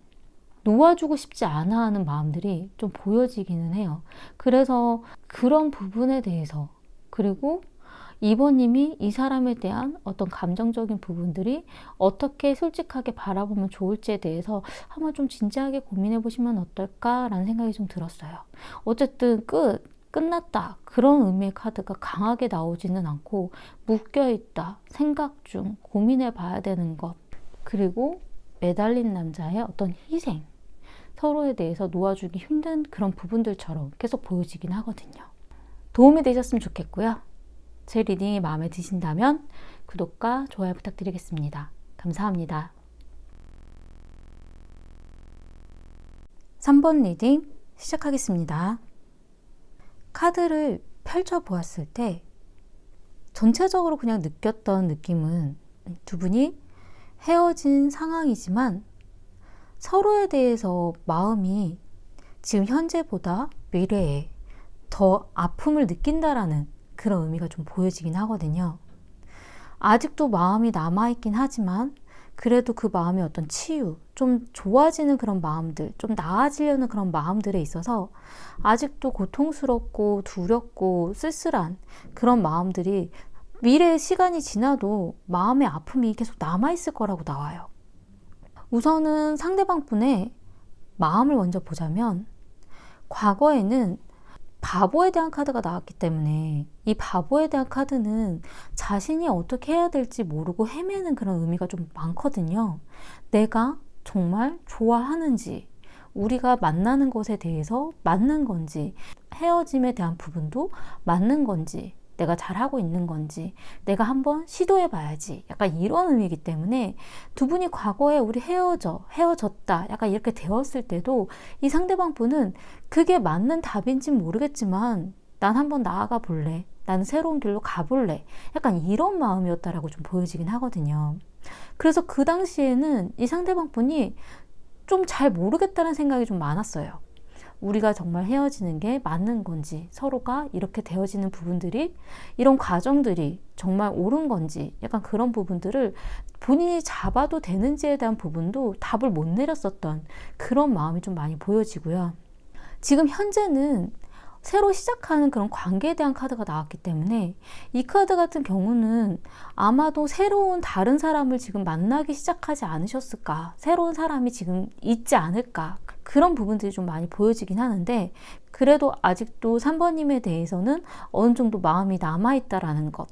놓아주고 싶지 않아 하는 마음들이 좀 보여지기는 해요. 그래서 그런 부분에 대해서, 그리고 이번님이 이 사람에 대한 어떤 감정적인 부분들이 어떻게 솔직하게 바라보면 좋을지에 대해서 한번 좀 진지하게 고민해 보시면 어떨까라는 생각이 좀 들었어요. 어쨌든 끝났다, 그런 의미의 카드가 강하게 나오지는 않고, 묶여있다, 생각 중, 고민해 봐야 되는 것, 그리고 매달린 남자의 어떤 희생, 서로에 대해서 놓아주기 힘든 그런 부분들처럼 계속 보여지긴 하거든요. 도움이 되셨으면 좋겠고요. 제 리딩이 마음에 드신다면 구독과 좋아요 부탁드리겠습니다. 감사합니다. 3번 리딩 시작하겠습니다. 카드를 펼쳐보았을 때 전체적으로 그냥 느꼈던 느낌은, 두 분이 헤어진 상황이지만 서로에 대해서 마음이 지금 현재보다 미래에 더 아픔을 느낀다라는 그런 의미가 좀 보여지긴 하거든요. 아직도 마음이 남아있긴 하지만 그래도 그 마음의 어떤 치유, 좀 좋아지는 그런 마음들, 좀 나아지려는 그런 마음들에 있어서 아직도 고통스럽고 두렵고 쓸쓸한 그런 마음들이 미래의 시간이 지나도 마음의 아픔이 계속 남아있을 거라고 나와요. 우선은 상대방 분의 마음을 먼저 보자면, 과거에는 바보에 대한 카드가 나왔기 때문에 이 바보에 대한 카드는 자신이 어떻게 해야 될지 모르고 헤매는 그런 의미가 좀 많거든요. 내가 정말 좋아하는지, 우리가 만나는 것에 대해서 맞는 건지, 헤어짐에 대한 부분도 맞는 건지, 내가 잘하고 있는 건지, 내가 한번 시도해 봐야지, 약간 이런 의미이기 때문에 두 분이 과거에 우리 헤어졌다 약간 이렇게 되었을 때도 이 상대방 분은 그게 맞는 답인지는 모르겠지만 난 한번 나아가 볼래, 나는 새로운 길로 가볼래, 약간 이런 마음이었다라고 좀 보여지긴 하거든요. 그래서 그 당시에는 이 상대방 분이 좀 잘 모르겠다는 생각이 좀 많았어요. 우리가 정말 헤어지는 게 맞는 건지, 서로가 이렇게 되어지는 부분들이, 이런 과정들이 정말 옳은 건지, 약간 그런 부분들을 본인이 잡아도 되는지에 대한 부분도 답을 못 내렸었던 그런 마음이 좀 많이 보여지고요. 지금 현재는 새로 시작하는 그런 관계에 대한 카드가 나왔기 때문에 이 카드 같은 경우는 아마도 새로운 다른 사람을 지금 만나기 시작하지 않으셨을까, 새로운 사람이 지금 있지 않을까, 그런 부분들이 좀 많이 보여지긴 하는데, 그래도 아직도 3번님에 대해서는 어느 정도 마음이 남아있다라는 것.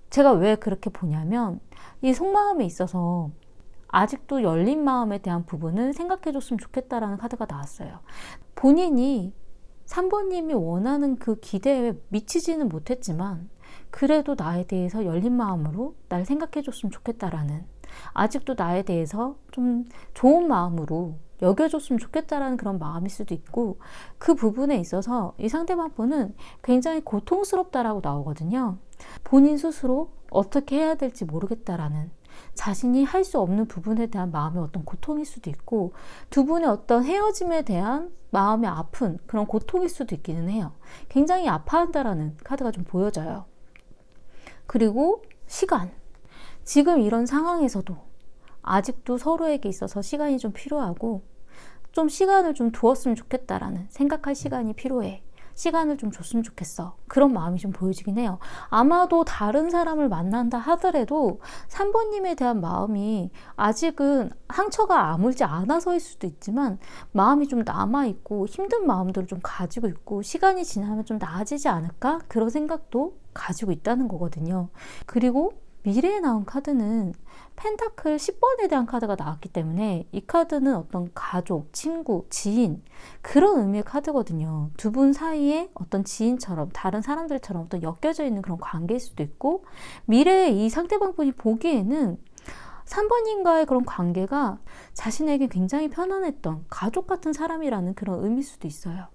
제가 왜 그렇게 보냐면, 이 속마음에 있어서 아직도 열린 마음에 대한 부분을 생각해 줬으면 좋겠다라는 카드가 나왔어요. 본인이 3번님이 원하는 그 기대에 미치지는 못했지만 그래도 나에 대해서 열린 마음으로 날 생각해 줬으면 좋겠다라는, 아직도 나에 대해서 좀 좋은 마음으로 여겨줬으면 좋겠다라는 그런 마음일 수도 있고, 그 부분에 있어서 이 상대방 분은 굉장히 고통스럽다라고 나오거든요. 본인 스스로 어떻게 해야 될지 모르겠다라는, 자신이 할 수 없는 부분에 대한 마음의 어떤 고통일 수도 있고, 두 분의 어떤 헤어짐에 대한 마음의 아픈 그런 고통일 수도 있기는 해요. 굉장히 아파한다라는 카드가 좀 보여져요. 그리고 시간. 지금 이런 상황에서도 아직도 서로에게 있어서 시간이 좀 필요하고, 좀 시간을 좀 두었으면 좋겠다라는, 생각할 시간이 필요해, 시간을 좀 줬으면 좋겠어, 그런 마음이 좀 보여지긴 해요. 아마도 다른 사람을 만난다 하더라도 3번님에 대한 마음이 아직은 상처가 아물지 않아서일 수도 있지만 마음이 좀 남아있고 힘든 마음들을 좀 가지고 있고, 시간이 지나면 좀 나아지지 않을까, 그런 생각도 가지고 있다는 거거든요. 그리고 미래에 나온 카드는 펜타클 10번에 대한 카드가 나왔기 때문에 이 카드는 어떤 가족, 친구, 지인, 그런 의미의 카드거든요. 두 분 사이에 어떤 지인처럼, 다른 사람들처럼 어떤 엮여져 있는 그런 관계일 수도 있고, 미래에 이 상대방 분이 보기에는 3번님과의 그런 관계가 자신에게 굉장히 편안했던 가족 같은 사람이라는 그런 의미일 수도 있어요.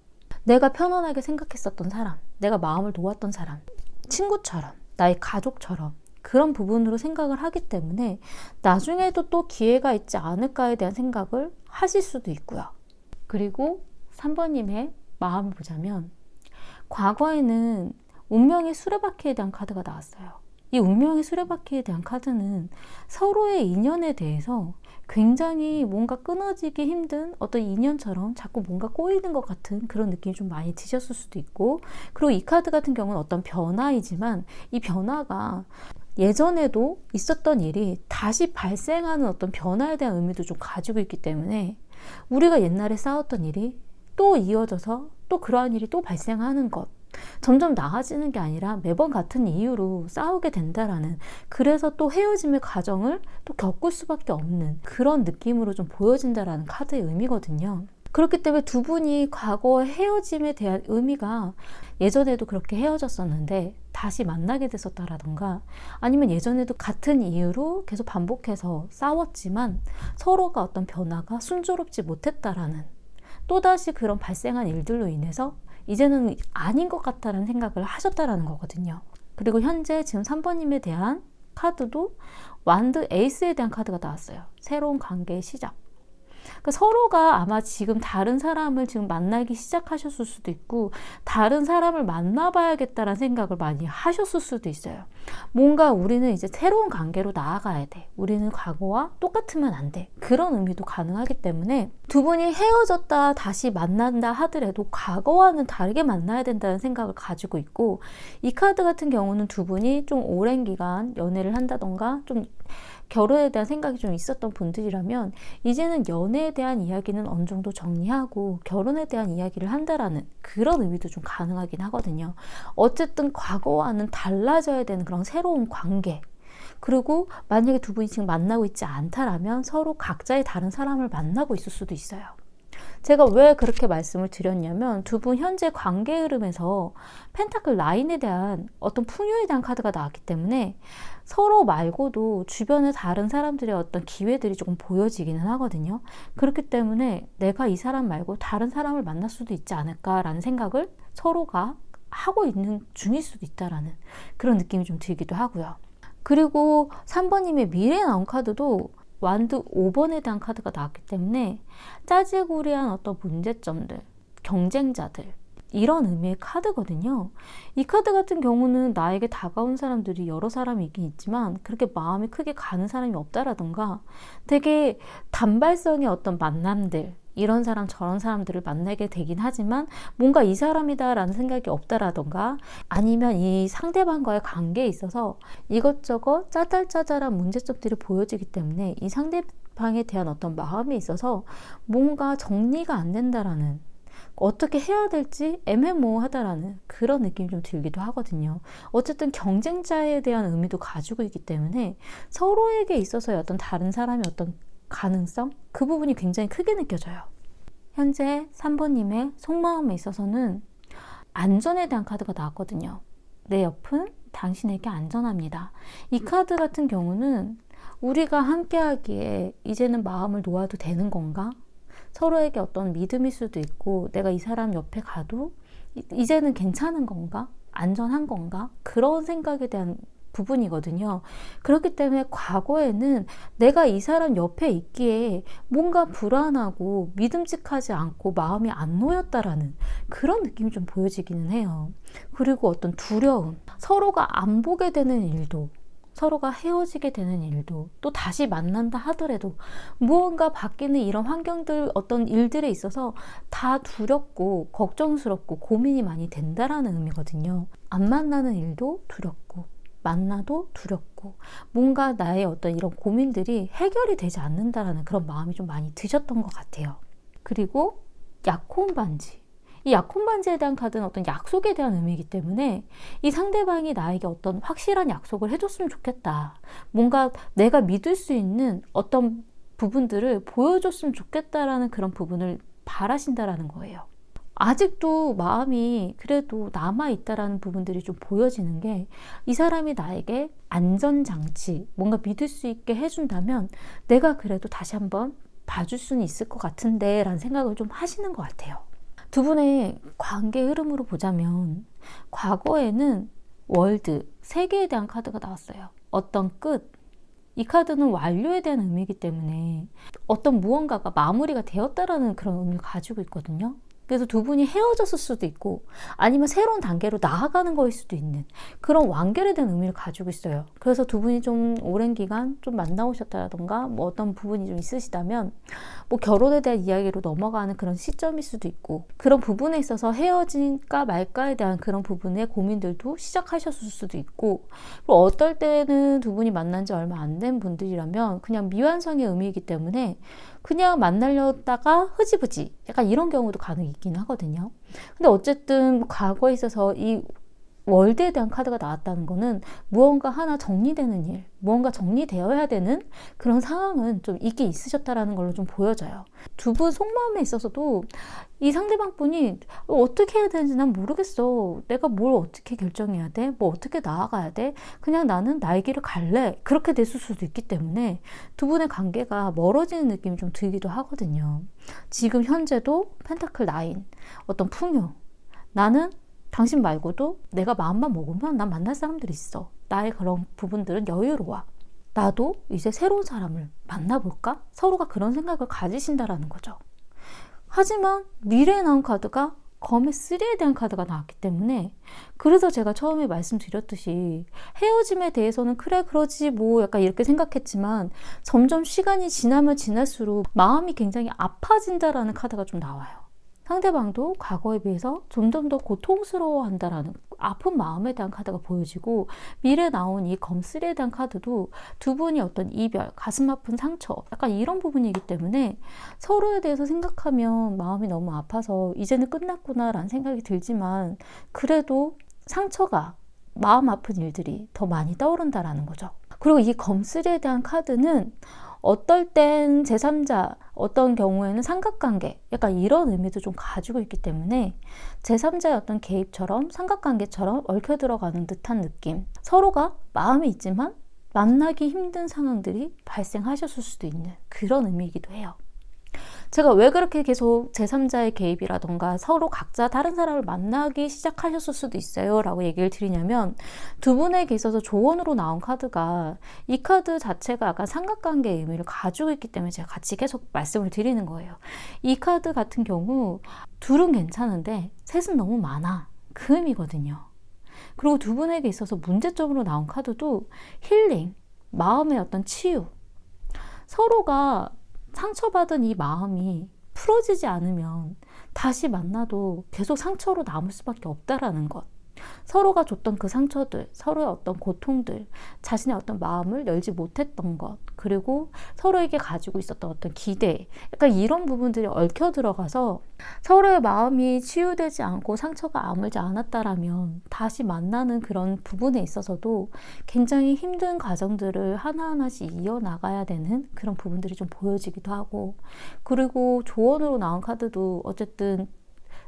내가 편안하게 생각했었던 사람, 내가 마음을 놓았던 사람, 친구처럼, 나의 가족처럼, 그런 부분으로 생각을 하기 때문에 나중에도 또 기회가 있지 않을까에 대한 생각을 하실 수도 있고요. 그리고 3번님의 마음을 보자면, 과거에는 운명의 수레바퀴에 대한 카드가 나왔어요. 이 운명의 수레바퀴에 대한 카드는 서로의 인연에 대해서 굉장히 뭔가 끊어지기 힘든 어떤 인연처럼 자꾸 뭔가 꼬이는 것 같은 그런 느낌이 좀 많이 드셨을 수도 있고, 그리고 이 카드 같은 경우는 어떤 변화이지만 이 변화가 예전에도 있었던 일이 다시 발생하는 어떤 변화에 대한 의미도 좀 가지고 있기 때문에, 우리가 옛날에 싸웠던 일이 또 이어져서 또 그러한 일이 또 발생하는 것, 점점 나아지는 게 아니라 매번 같은 이유로 싸우게 된다라는, 그래서 또 헤어짐의 과정을 또 겪을 수밖에 없는 그런 느낌으로 좀 보여진다라는 카드의 의미거든요. 그렇기 때문에 두 분이 과거의 헤어짐에 대한 의미가, 예전에도 그렇게 헤어졌었는데 다시 만나게 됐었다라던가, 아니면 예전에도 같은 이유로 계속 반복해서 싸웠지만 서로가 어떤 변화가 순조롭지 못했다라는, 또다시 그런 발생한 일들로 인해서 이제는 아닌 것 같다는 생각을 하셨다라는 거거든요. 그리고 현재 지금 3번님에 대한 카드도 완드 에이스에 대한 카드가 나왔어요. 새로운 관계의 시작. 그러니까 서로가 아마 지금 다른 사람을 지금 만나기 시작하셨을 수도 있고, 다른 사람을 만나봐야겠다라는 생각을 많이 하셨을 수도 있어요. 뭔가 우리는 이제 새로운 관계로 나아가야 돼. 우리는 과거와 똑같으면 안 돼. 그런 의미도 가능하기 때문에 두 분이 헤어졌다 다시 만난다 하더라도 과거와는 다르게 만나야 된다는 생각을 가지고 있고, 이 카드 같은 경우는 두 분이 좀 오랜 기간 연애를 한다던가 좀 결혼에 대한 생각이 좀 있었던 분들이라면 이제는 연애에 대한 이야기는 어느 정도 정리하고 결혼에 대한 이야기를 한다라는 그런 의미도 좀 가능하긴 하거든요. 어쨌든 과거와는 달라져야 되는 그런 새로운 관계, 그리고 만약에 두 분이 지금 만나고 있지 않다라면 서로 각자의 다른 사람을 만나고 있을 수도 있어요. 제가 왜 그렇게 말씀을 드렸냐면, 두 분 현재 관계 흐름에서 펜타클 9에 대한 어떤 풍요에 대한 카드가 나왔기 때문에 서로 말고도 주변에 다른 사람들의 어떤 기회들이 조금 보여지기는 하거든요. 그렇기 때문에 내가 이 사람 말고 다른 사람을 만날 수도 있지 않을까라는 생각을 서로가 하고 있는 중일 수도 있다라는 그런 느낌이 좀 들기도 하고요. 그리고 3번님의 미래에 나온 카드도 완드 5번에 대한 카드가 나왔기 때문에 짜지구리한 어떤 문제점들, 경쟁자들, 이런 의미의 카드거든요. 이 카드 같은 경우는 나에게 다가온 사람들이 여러 사람이 있긴 있지만 그렇게 마음이 크게 가는 사람이 없다라던가, 되게 단발성의 어떤 만남들, 이런 사람 저런 사람들을 만나게 되긴 하지만 뭔가 이 사람이다라는 생각이 없다라던가, 아니면 이 상대방과의 관계에 있어서 이것저것 짜잘짜잘한 문제점들이 보여지기 때문에 이 상대방에 대한 어떤 마음에 있어서 뭔가 정리가 안 된다라는, 어떻게 해야 될지 애매모호하다라는 그런 느낌이 좀 들기도 하거든요. 어쨌든 경쟁자에 대한 의미도 가지고 있기 때문에 서로에게 있어서의 어떤 다른 사람의 어떤 가능성, 그 부분이 굉장히 크게 느껴져요. 현재 3번님의 속마음에 있어서는 안전에 대한 카드가 나왔거든요. 내 옆은 당신에게 안전합니다. 이 카드 같은 경우는 우리가 함께 하기에 이제는 마음을 놓아도 되는 건가? 서로에게 어떤 믿음일 수도 있고, 내가 이 사람 옆에 가도 이제는 괜찮은 건가? 안전한 건가? 그런 생각에 대한 부분이거든요. 그렇기 때문에 과거에는 내가 이 사람 옆에 있기에 뭔가 불안하고 믿음직하지 않고 마음이 안 놓였다라는 그런 느낌이 좀 보여지기는 해요. 그리고 어떤 두려움, 서로가 안 보게 되는 일도, 서로가 헤어지게 되는 일도, 또 다시 만난다 하더라도 무언가 바뀌는 이런 환경들, 어떤 일들에 있어서 다 두렵고 걱정스럽고 고민이 많이 된다라는 의미거든요. 안 만나는 일도 두렵고 만나도 두렵고 뭔가 나의 어떤 이런 고민들이 해결이 되지 않는다라는 그런 마음이 좀 많이 드셨던 것 같아요. 그리고 약혼 반지, 이 약혼 반지에 대한 카드는 어떤 약속에 대한 의미이기 때문에 이 상대방이 나에게 어떤 확실한 약속을 해줬으면 좋겠다, 뭔가 내가 믿을 수 있는 어떤 부분들을 보여줬으면 좋겠다라는 그런 부분을 바라신다라는 거예요. 아직도 마음이 그래도 남아있다라는 부분들이 좀 보여지는 게, 이 사람이 나에게 안전장치, 뭔가 믿을 수 있게 해준다면 내가 그래도 다시 한번 봐줄 수는 있을 것 같은데 라는 생각을 좀 하시는 것 같아요. 두 분의 관계 흐름으로 보자면 과거에는 월드, 세계에 대한 카드가 나왔어요. 어떤 끝, 이 카드는 완료에 대한 의미이기 때문에 어떤 무언가가 마무리가 되었다라는 그런 의미를 가지고 있거든요. 그래서 두 분이 헤어졌을 수도 있고 아니면 새로운 단계로 나아가는 거일 수도 있는 그런 완결에 대한 의미를 가지고 있어요. 그래서 두 분이 좀 오랜 기간 좀 만나오셨다던가 뭐 어떤 부분이 좀 있으시다면 뭐 결혼에 대한 이야기로 넘어가는 그런 시점일 수도 있고, 그런 부분에 있어서 헤어질까 말까에 대한 그런 부분의 고민들도 시작하셨을 수도 있고, 그리고 어떨 때는 두 분이 만난 지 얼마 안 된 분들이라면 그냥 미완성의 의미이기 때문에 그냥 만나려다가 흐지부지 약간 이런 경우도 가능 있긴 하거든요. 근데 어쨌든 과거에 있어서 이 월드에 대한 카드가 나왔다는 거는 무언가 하나 정리되는 일, 무언가 정리되어야 되는 그런 상황은 좀 있긴 있으셨다라는 걸로 좀 보여져요. 두 분 속마음에 있어서도 이 상대방 분이 어떻게 해야 되는지 난 모르겠어. 내가 뭘 어떻게 결정해야 돼? 뭐 어떻게 나아가야 돼? 그냥 나는 나의 길을 갈래. 그렇게 됐을 수도 있기 때문에 두 분의 관계가 멀어지는 느낌이 좀 들기도 하거든요. 지금 현재도 펜타클 9, 어떤 풍요. 나는 당신 말고도 내가 마음만 먹으면 난 만날 사람들이 있어. 나의 그런 부분들은 여유로워. 나도 이제 새로운 사람을 만나볼까? 서로가 그런 생각을 가지신다라는 거죠. 하지만 미래에 나온 카드가 검의 3에 대한 카드가 나왔기 때문에, 그래서 제가 처음에 말씀드렸듯이 헤어짐에 대해서는 그래 그러지 뭐 약간 이렇게 생각했지만, 점점 시간이 지나면 지날수록 마음이 굉장히 아파진다라는 카드가 좀 나와요. 상대방도 과거에 비해서 점점 더 고통스러워한다라는 아픈 마음에 대한 카드가 보여지고, 미래에 나온 이 검3에 대한 카드도 두 분이 어떤 이별, 가슴 아픈 상처, 약간 이런 부분이기 때문에 서로에 대해서 생각하면 마음이 너무 아파서 이제는 끝났구나라는 생각이 들지만, 그래도 상처가, 마음 아픈 일들이 더 많이 떠오른다라는 거죠. 그리고 이 검3에 대한 카드는 어떨 땐 제3자, 어떤 경우에는 삼각관계, 약간 이런 의미도 좀 가지고 있기 때문에 제3자의 어떤 개입처럼 삼각관계처럼 얽혀 들어가는 듯한 느낌, 서로가 마음이 있지만 만나기 힘든 상황들이 발생하셨을 수도 있는 그런 의미이기도 해요. 제가 왜 그렇게 계속 제3자의 개입이라던가 서로 각자 다른 사람을 만나기 시작하셨을 수도 있어요 라고 얘기를 드리냐면, 두 분에게 있어서 조언으로 나온 카드가 이 카드 자체가 약간 삼각관계의 의미를 가지고 있기 때문에 제가 같이 계속 말씀을 드리는 거예요. 이 카드 같은 경우 둘은 괜찮은데 셋은 너무 많아, 그 의미거든요. 그리고 두 분에게 있어서 문제점으로 나온 카드도 힐링, 마음의 어떤 치유, 서로가 상처받은 이 마음이 풀어지지 않으면 다시 만나도 계속 상처로 남을 수밖에 없다라는 것. 서로가 줬던 그 상처들, 서로의 어떤 고통들, 자신의 어떤 마음을 열지 못했던 것, 그리고 서로에게 가지고 있었던 어떤 기대, 약간 이런 부분들이 얽혀 들어가서 서로의 마음이 치유되지 않고 상처가 아물지 않았다라면 다시 만나는 그런 부분에 있어서도 굉장히 힘든 과정들을 하나하나씩 이어나가야 되는 그런 부분들이 좀 보여지기도 하고, 그리고 조언으로 나온 카드도 어쨌든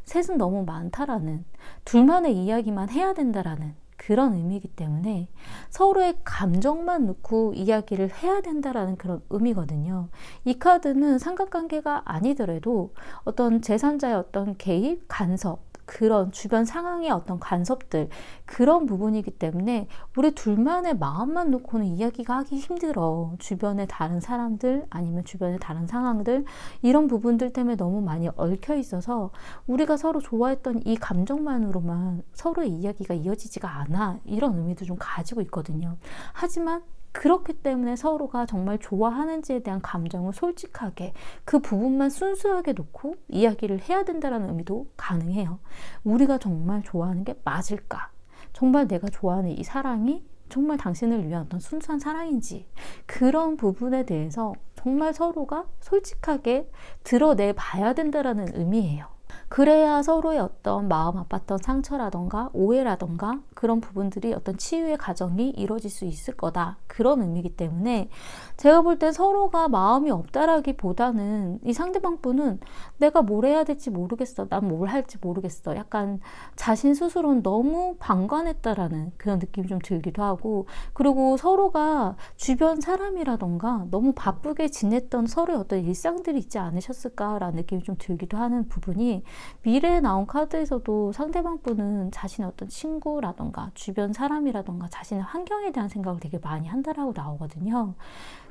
셋은 너무 많다라는, 둘만의 이야기만 해야 된다라는 그런 의미이기 때문에 서로의 감정만 놓고 이야기를 해야 된다라는 그런 의미거든요. 이 카드는 삼각관계가 아니더라도 어떤 제3자의 어떤 개입, 간섭, 그런 주변 상황의 어떤 간섭들, 그런 부분이기 때문에 우리 둘만의 마음만 놓고는 이야기가 하기 힘들어. 주변의 다른 사람들, 아니면 주변의 다른 상황들, 이런 부분들 때문에 너무 많이 얽혀 있어서 우리가 서로 좋아했던 이 감정만으로만 서로의 이야기가 이어지지가 않아, 이런 의미도 좀 가지고 있거든요. 하지만 그렇기 때문에 서로가 정말 좋아하는지에 대한 감정을 솔직하게, 그 부분만 순수하게 놓고 이야기를 해야 된다는 의미도 가능해요. 우리가 정말 좋아하는 게 맞을까? 정말 내가 좋아하는 이 사랑이 정말 당신을 위한 어떤 순수한 사랑인지, 그런 부분에 대해서 정말 서로가 솔직하게 드러내 봐야 된다는 의미예요. 그래야 서로의 어떤 마음 아팠던 상처라던가 오해라던가 그런 부분들이 어떤 치유의 과정이 이루어질 수 있을 거다, 그런 의미이기 때문에 제가 볼 때 서로가 마음이 없다라기보다는 이 상대방 분은 내가 뭘 해야 될지 모르겠어, 난 뭘 할지 모르겠어, 약간 자신 스스로는 너무 방관했다라는 그런 느낌이 좀 들기도 하고, 그리고 서로가 주변 사람이라던가 너무 바쁘게 지냈던 서로의 어떤 일상들이 있지 않으셨을까라는 느낌이 좀 들기도 하는 부분이, 미래에 나온 카드에서도 상대방 분은 자신의 어떤 친구라던가 주변 사람이라던가 자신의 환경에 대한 생각을 되게 많이 한다라고 나오거든요.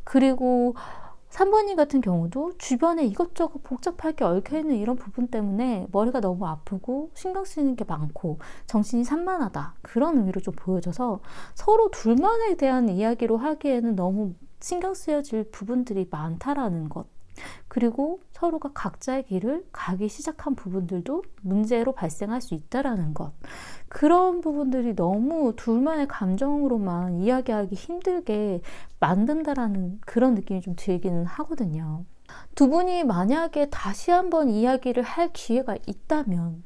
그리고 3번님 같은 경우도 주변에 이것저것 복잡하게 얽혀있는 이런 부분 때문에 머리가 너무 아프고 신경 쓰이는 게 많고 정신이 산만하다, 그런 의미로 좀 보여져서 서로 둘만에 대한 이야기로 하기에는 너무 신경 쓰여질 부분들이 많다라는 것, 그리고 서로가 각자의 길을 가기 시작한 부분들도 문제로 발생할 수 있다라는 것, 그런 부분들이 너무 둘만의 감정으로만 이야기하기 힘들게 만든다라는 그런 느낌이 좀 들기는 하거든요. 두 분이 만약에 다시 한번 이야기를 할 기회가 있다면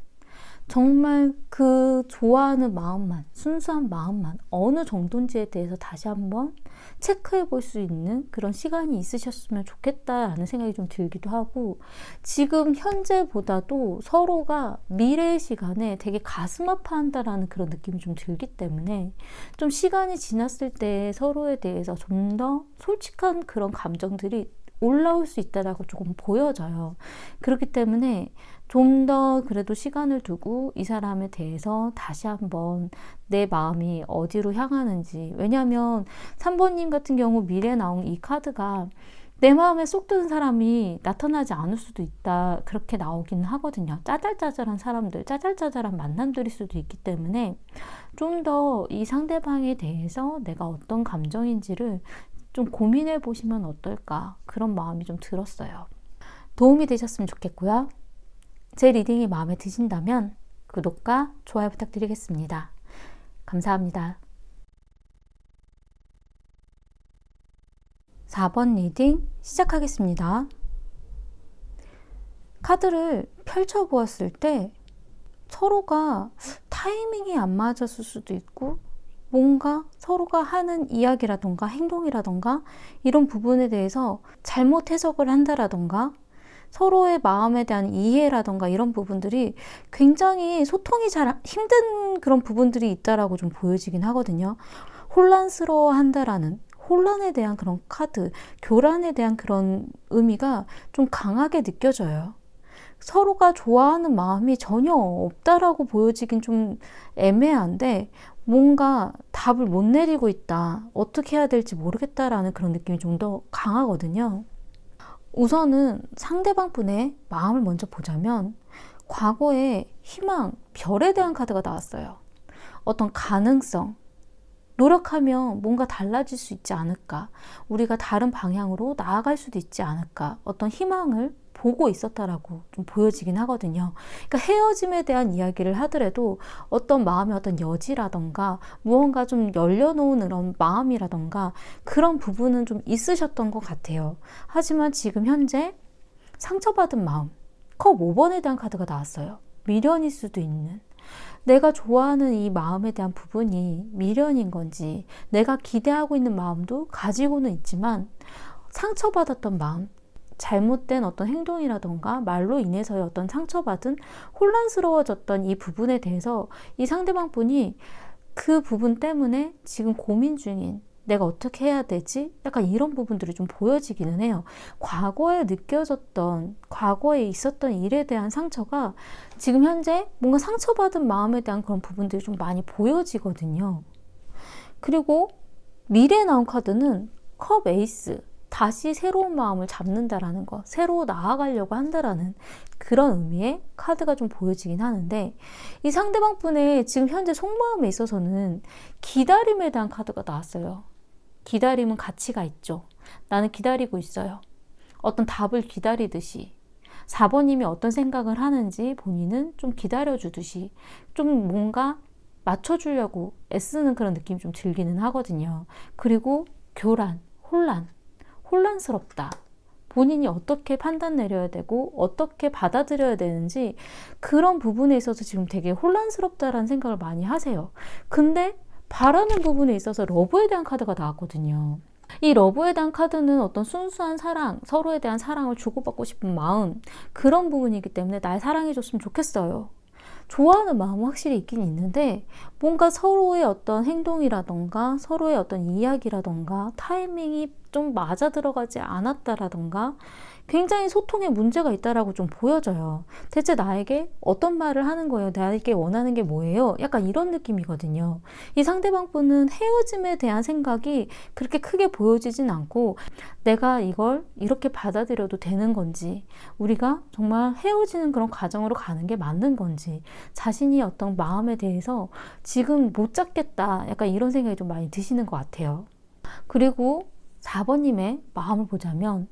정말 그 좋아하는 마음만, 순수한 마음만 어느 정도인지에 대해서 다시 한번 체크해 볼 수 있는 그런 시간이 있으셨으면 좋겠다라는 생각이 좀 들기도 하고, 지금 현재보다도 서로가 미래의 시간에 되게 가슴 아파한다라는 그런 느낌이 좀 들기 때문에 좀 시간이 지났을 때 서로에 대해서 좀 더 솔직한 그런 감정들이 올라올 수 있다라고 조금 보여져요. 그렇기 때문에 좀 더 그래도 시간을 두고 이 사람에 대해서 다시 한번 내 마음이 어디로 향하는지. 왜냐하면 3번님 같은 경우 미래에 나온 이 카드가 내 마음에 쏙 드는 사람이 나타나지 않을 수도 있다. 그렇게 나오기는 하거든요. 짜잘짜잘한 사람들, 짜잘짜잘한 만남들일 수도 있기 때문에 좀 더 이 상대방에 대해서 내가 어떤 감정인지를 좀 고민해 보시면 어떨까. 그런 마음이 좀 들었어요. 도움이 되셨으면 좋겠고요. 제 리딩이 마음에 드신다면 구독과 좋아요 부탁드리겠습니다. 감사합니다. 4번 리딩 시작하겠습니다. 카드를 펼쳐보았을 때 서로가 타이밍이 안 맞았을 수도 있고 뭔가 서로가 하는 이야기라던가 행동이라던가 이런 부분에 대해서 잘못 해석을 한다라던가 서로의 마음에 대한 이해라던가 이런 부분들이 굉장히 소통이 잘 힘든 그런 부분들이 있다라고 좀 보여지긴 하거든요. 혼란스러워 한다라는 혼란에 대한 그런 카드, 교란에 대한 그런 의미가 좀 강하게 느껴져요. 서로가 좋아하는 마음이 전혀 없다라고 보여지긴 좀 애매한데 뭔가 답을 못 내리고 있다. 어떻게 해야 될지 모르겠다라는 그런 느낌이 좀 더 강하거든요. 우선은 상대방 분의 마음을 먼저 보자면 과거의 희망, 별에 대한 카드가 나왔어요. 어떤 가능성, 노력하면 뭔가 달라질 수 있지 않을까? 우리가 다른 방향으로 나아갈 수도 있지 않을까? 어떤 희망을 보고 있었다라고 좀 보여지긴 하거든요. 그러니까 헤어짐에 대한 이야기를 하더라도 어떤 마음의 어떤 여지라던가 무언가 좀 열려놓은 그런 마음이라던가 그런 부분은 좀 있으셨던 것 같아요. 하지만 지금 현재 상처받은 마음, 컵 5번에 대한 카드가 나왔어요. 미련일 수도 있는. 내가 좋아하는 이 마음에 대한 부분이 미련인 건지 내가 기대하고 있는 마음도 가지고는 있지만 상처받았던 마음, 잘못된 어떤 행동이라던가 말로 인해서의 어떤 상처받은 혼란스러워졌던 이 부분에 대해서 이 상대방 분이 그 부분 때문에 지금 고민 중인 내가 어떻게 해야 되지? 약간 이런 부분들이 좀 보여지기는 해요. 과거에 느껴졌던, 과거에 있었던 일에 대한 상처가 지금 현재 뭔가 상처받은 마음에 대한 그런 부분들이 좀 많이 보여지거든요. 그리고 미래에 나온 카드는 컵 에이스, 다시 새로운 마음을 잡는다라는 거, 새로 나아가려고 한다라는 그런 의미의 카드가 좀 보여지긴 하는데 이 상대방 분의 지금 현재 속마음에 있어서는 기다림에 대한 카드가 나왔어요. 기다림은 가치가 있죠. 나는 기다리고 있어요. 어떤 답을 기다리듯이 4번님이 어떤 생각을 하는지 본인은 좀 기다려주듯이 좀 뭔가 맞춰주려고 애쓰는 그런 느낌이 좀 들기는 하거든요. 그리고 교란, 혼란스럽다. 본인이 어떻게 판단 내려야 되고 어떻게 받아들여야 되는지 그런 부분에 있어서 지금 되게 혼란스럽다라는 생각을 많이 하세요. 근데 바라는 부분에 있어서 러브에 대한 카드가 나왔거든요. 이 러브에 대한 카드는 어떤 순수한 사랑, 서로에 대한 사랑을 주고받고 싶은 마음, 그런 부분이기 때문에 날 사랑해줬으면 좋겠어요. 좋아하는 마음은 확실히 있긴 있는데 뭔가 서로의 어떤 행동이라던가 서로의 어떤 이야기라던가 타이밍이 좀 맞아 들어가지 않았다라던가 굉장히 소통에 문제가 있다라고 좀 보여져요. 대체 나에게 어떤 말을 하는 거예요? 나에게 원하는 게 뭐예요? 약간 이런 느낌이거든요. 이 상대방 분은 헤어짐에 대한 생각이 그렇게 크게 보여지진 않고 내가 이걸 이렇게 받아들여도 되는 건지 우리가 정말 헤어지는 그런 과정으로 가는 게 맞는 건지 자신이 어떤 마음에 대해서 지금 못 잡겠다 약간 이런 생각이 좀 많이 드시는 것 같아요. 그리고 4번님의 마음을 보자면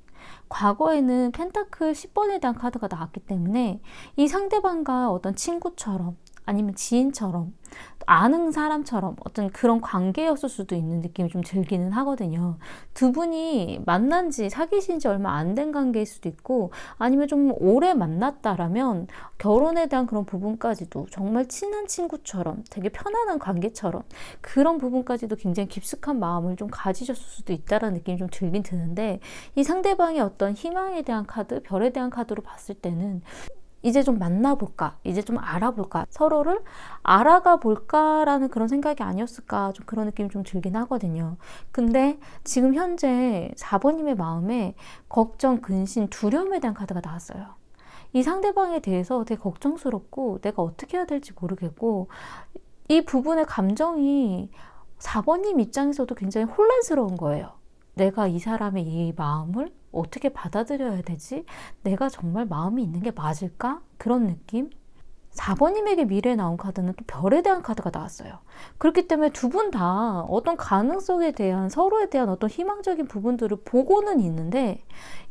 과거에는 펜타클 10번에 대한 카드가 나왔기 때문에 이 상대방과 어떤 친구처럼 아니면 지인처럼 아는 사람처럼 어떤 그런 관계였을 수도 있는 느낌이 좀 들기는 하거든요. 두 분이 만난 지 사귀신 지 얼마 안 된 관계일 수도 있고 아니면 좀 오래 만났다라면 결혼에 대한 그런 부분까지도 정말 친한 친구처럼 되게 편안한 관계처럼 그런 부분까지도 굉장히 깊숙한 마음을 좀 가지셨을 수도 있다는 느낌이 좀 들긴 드는데 이 상대방의 어떤 희망에 대한 카드, 별에 대한 카드로 봤을 때는 이제 좀 만나볼까? 이제 좀 알아볼까? 서로를 알아가 볼까라는 그런 생각이 아니었을까? 좀 그런 느낌이 좀 들긴 하거든요. 근데 지금 현재 4번님의 마음에 걱정, 근심, 두려움에 대한 카드가 나왔어요. 이 상대방에 대해서 되게 걱정스럽고 내가 어떻게 해야 될지 모르겠고 이 부분의 감정이 4번님 입장에서도 굉장히 혼란스러운 거예요. 내가 이 사람의 이 마음을 어떻게 받아들여야 되지? 내가 정말 마음이 있는 게 맞을까? 그런 느낌? 4번님에게 미래에 나온 카드는 또 별에 대한 카드가 나왔어요. 그렇기 때문에 두 분 다 어떤 가능성에 대한 서로에 대한 어떤 희망적인 부분들을 보고는 있는데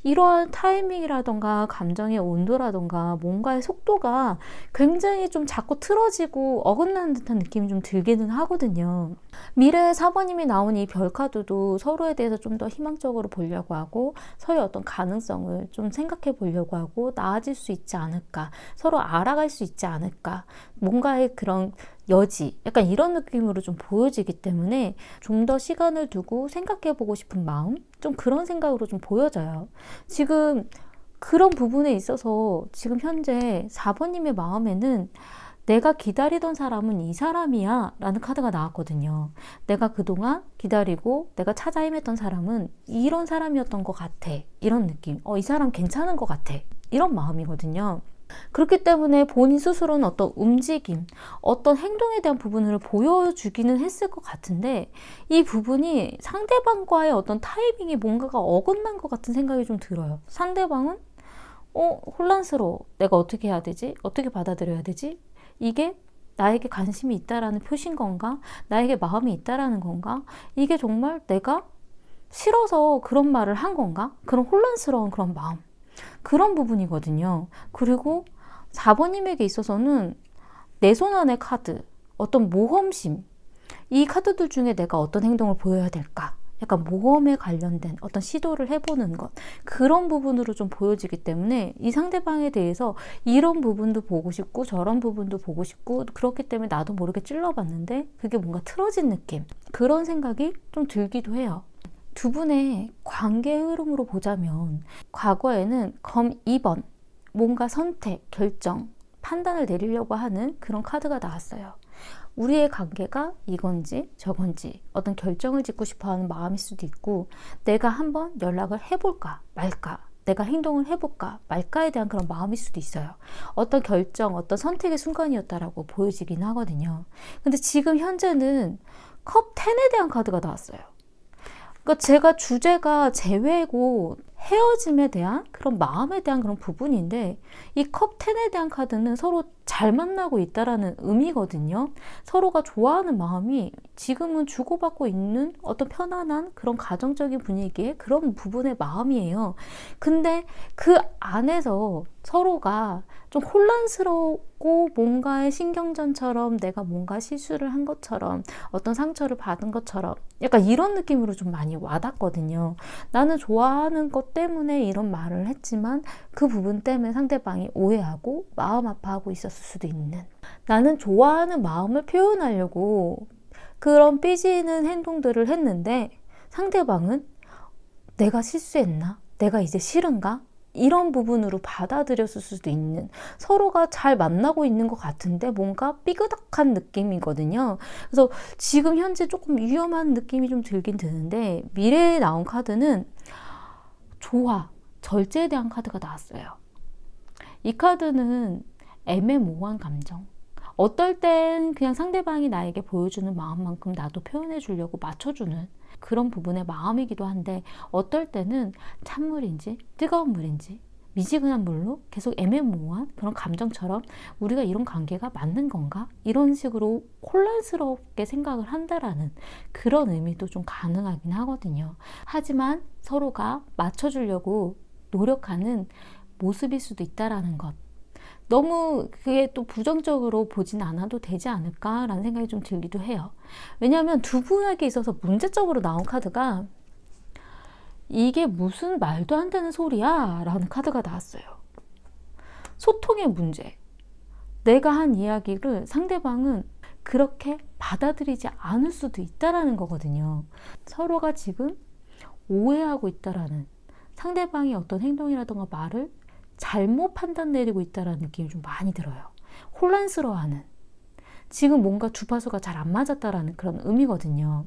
이러한 타이밍이라던가 감정의 온도라던가 뭔가의 속도가 굉장히 좀 자꾸 틀어지고 어긋나는 듯한 느낌이 좀 들기는 하거든요. 미래에 4번님이 나온 이 별 카드도 서로에 대해서 좀 더 희망적으로 보려고 하고 서로의 어떤 가능성을 좀 생각해 보려고 하고 나아질 수 있지 않을까, 서로 알아갈 수 있지 않을까, 뭔가의 그런 여지, 약간 이런 느낌으로 좀 보여지기 때문에 좀 더 시간을 두고 생각해 보고 싶은 마음, 좀 그런 생각으로 좀 보여져요. 지금 그런 부분에 있어서 지금 현재 4번님의 마음에는 내가 기다리던 사람은 이 사람이야 라는 카드가 나왔거든요. 내가 그동안 기다리고 내가 찾아 헤맸던 사람은 이런 사람이었던 것 같아. 이런 느낌. 이 사람 괜찮은 것 같아. 이런 마음이거든요. 그렇기 때문에 본인 스스로는 어떤 움직임, 어떤 행동에 대한 부분을 보여주기는 했을 것 같은데 이 부분이 상대방과의 어떤 타이밍이 뭔가가 어긋난 것 같은 생각이 좀 들어요. 상대방은 혼란스러워. 내가 어떻게 해야 되지? 어떻게 받아들여야 되지? 이게 나에게 관심이 있다라는 표시인 건가? 나에게 마음이 있다라는 건가? 이게 정말 내가 싫어서 그런 말을 한 건가? 그런 혼란스러운 그런 마음. 그런 부분이거든요. 그리고 4번님에게 있어서는 내 손 안의 카드, 어떤 모험심, 이 카드들 중에 내가 어떤 행동을 보여야 될까? 약간 모험에 관련된 어떤 시도를 해보는 것, 그런 부분으로 좀 보여지기 때문에 이 상대방에 대해서 이런 부분도 보고 싶고 저런 부분도 보고 싶고 그렇기 때문에 나도 모르게 찔러봤는데 그게 뭔가 틀어진 느낌, 그런 생각이 좀 들기도 해요. 두 분의 관계 흐름으로 보자면 과거에는 검 2번, 뭔가 선택, 결정, 판단을 내리려고 하는 그런 카드가 나왔어요. 우리의 관계가 이건지 저건지 어떤 결정을 짓고 싶어하는 마음일 수도 있고 내가 한번 연락을 해볼까 말까, 내가 행동을 해볼까 말까에 대한 그런 마음일 수도 있어요. 어떤 결정, 어떤 선택의 순간이었다라고 보여지긴 하거든요. 근데 지금 현재는 컵 10에 대한 카드가 나왔어요. 그러니까 제가 주제가 재회고 헤어짐에 대한 그런 마음에 대한 그런 부분인데 이 컵 10에 대한 카드는 서로 잘 만나고 있다라는 의미거든요. 서로가 좋아하는 마음이 지금은 주고받고 있는 어떤 편안한 그런 가정적인 분위기의 그런 부분의 마음이에요. 근데 그 안에서 서로가 좀 혼란스럽고 뭔가의 신경전처럼 내가 뭔가 실수를 한 것처럼 어떤 상처를 받은 것처럼 약간 이런 느낌으로 좀 많이 와닿거든요. 나는 좋아하는 것 때문에 이런 말을 했지만 그 부분 때문에 상대방이 오해하고 마음 아파하고 있었을 수도 있는, 나는 좋아하는 마음을 표현하려고 그런 삐지는 행동들을 했는데 상대방은 내가 실수했나? 내가 이제 싫은가? 이런 부분으로 받아들였을 수도 있는, 서로가 잘 만나고 있는 것 같은데 뭔가 삐그덕한 느낌이거든요. 그래서 지금 현재 조금 위험한 느낌이 좀 들긴 드는데 미래에 나온 카드는 조화, 절제에 대한 카드가 나왔어요. 이 카드는 애매모호한 감정, 어떨 땐 그냥 상대방이 나에게 보여주는 마음만큼 나도 표현해 주려고 맞춰주는 그런 부분의 마음이기도 한데 어떨 때는 찬물인지 뜨거운 물인지 미지근한 물로 계속 애매모호한 그런 감정처럼 우리가 이런 관계가 맞는 건가? 이런 식으로 혼란스럽게 생각을 한다라는 그런 의미도 좀 가능하긴 하거든요. 하지만 서로가 맞춰주려고 노력하는 모습일 수도 있다라는 것, 너무 그게 또 부정적으로 보진 않아도 되지 않을까라는 생각이 좀 들기도 해요. 왜냐하면 두 분에게 있어서 문제점으로 나온 카드가 이게 무슨 말도 안 되는 소리야 라는 카드가 나왔어요. 소통의 문제. 내가 한 이야기를 상대방은 그렇게 받아들이지 않을 수도 있다라는 거거든요. 서로가 지금 오해하고 있다라는, 상대방이 어떤 행동이라던가 말을 잘못 판단 내리고 있다는 느낌이 좀 많이 들어요. 혼란스러워하는, 지금 뭔가 주파수가 잘 안 맞았다라는 그런 의미거든요.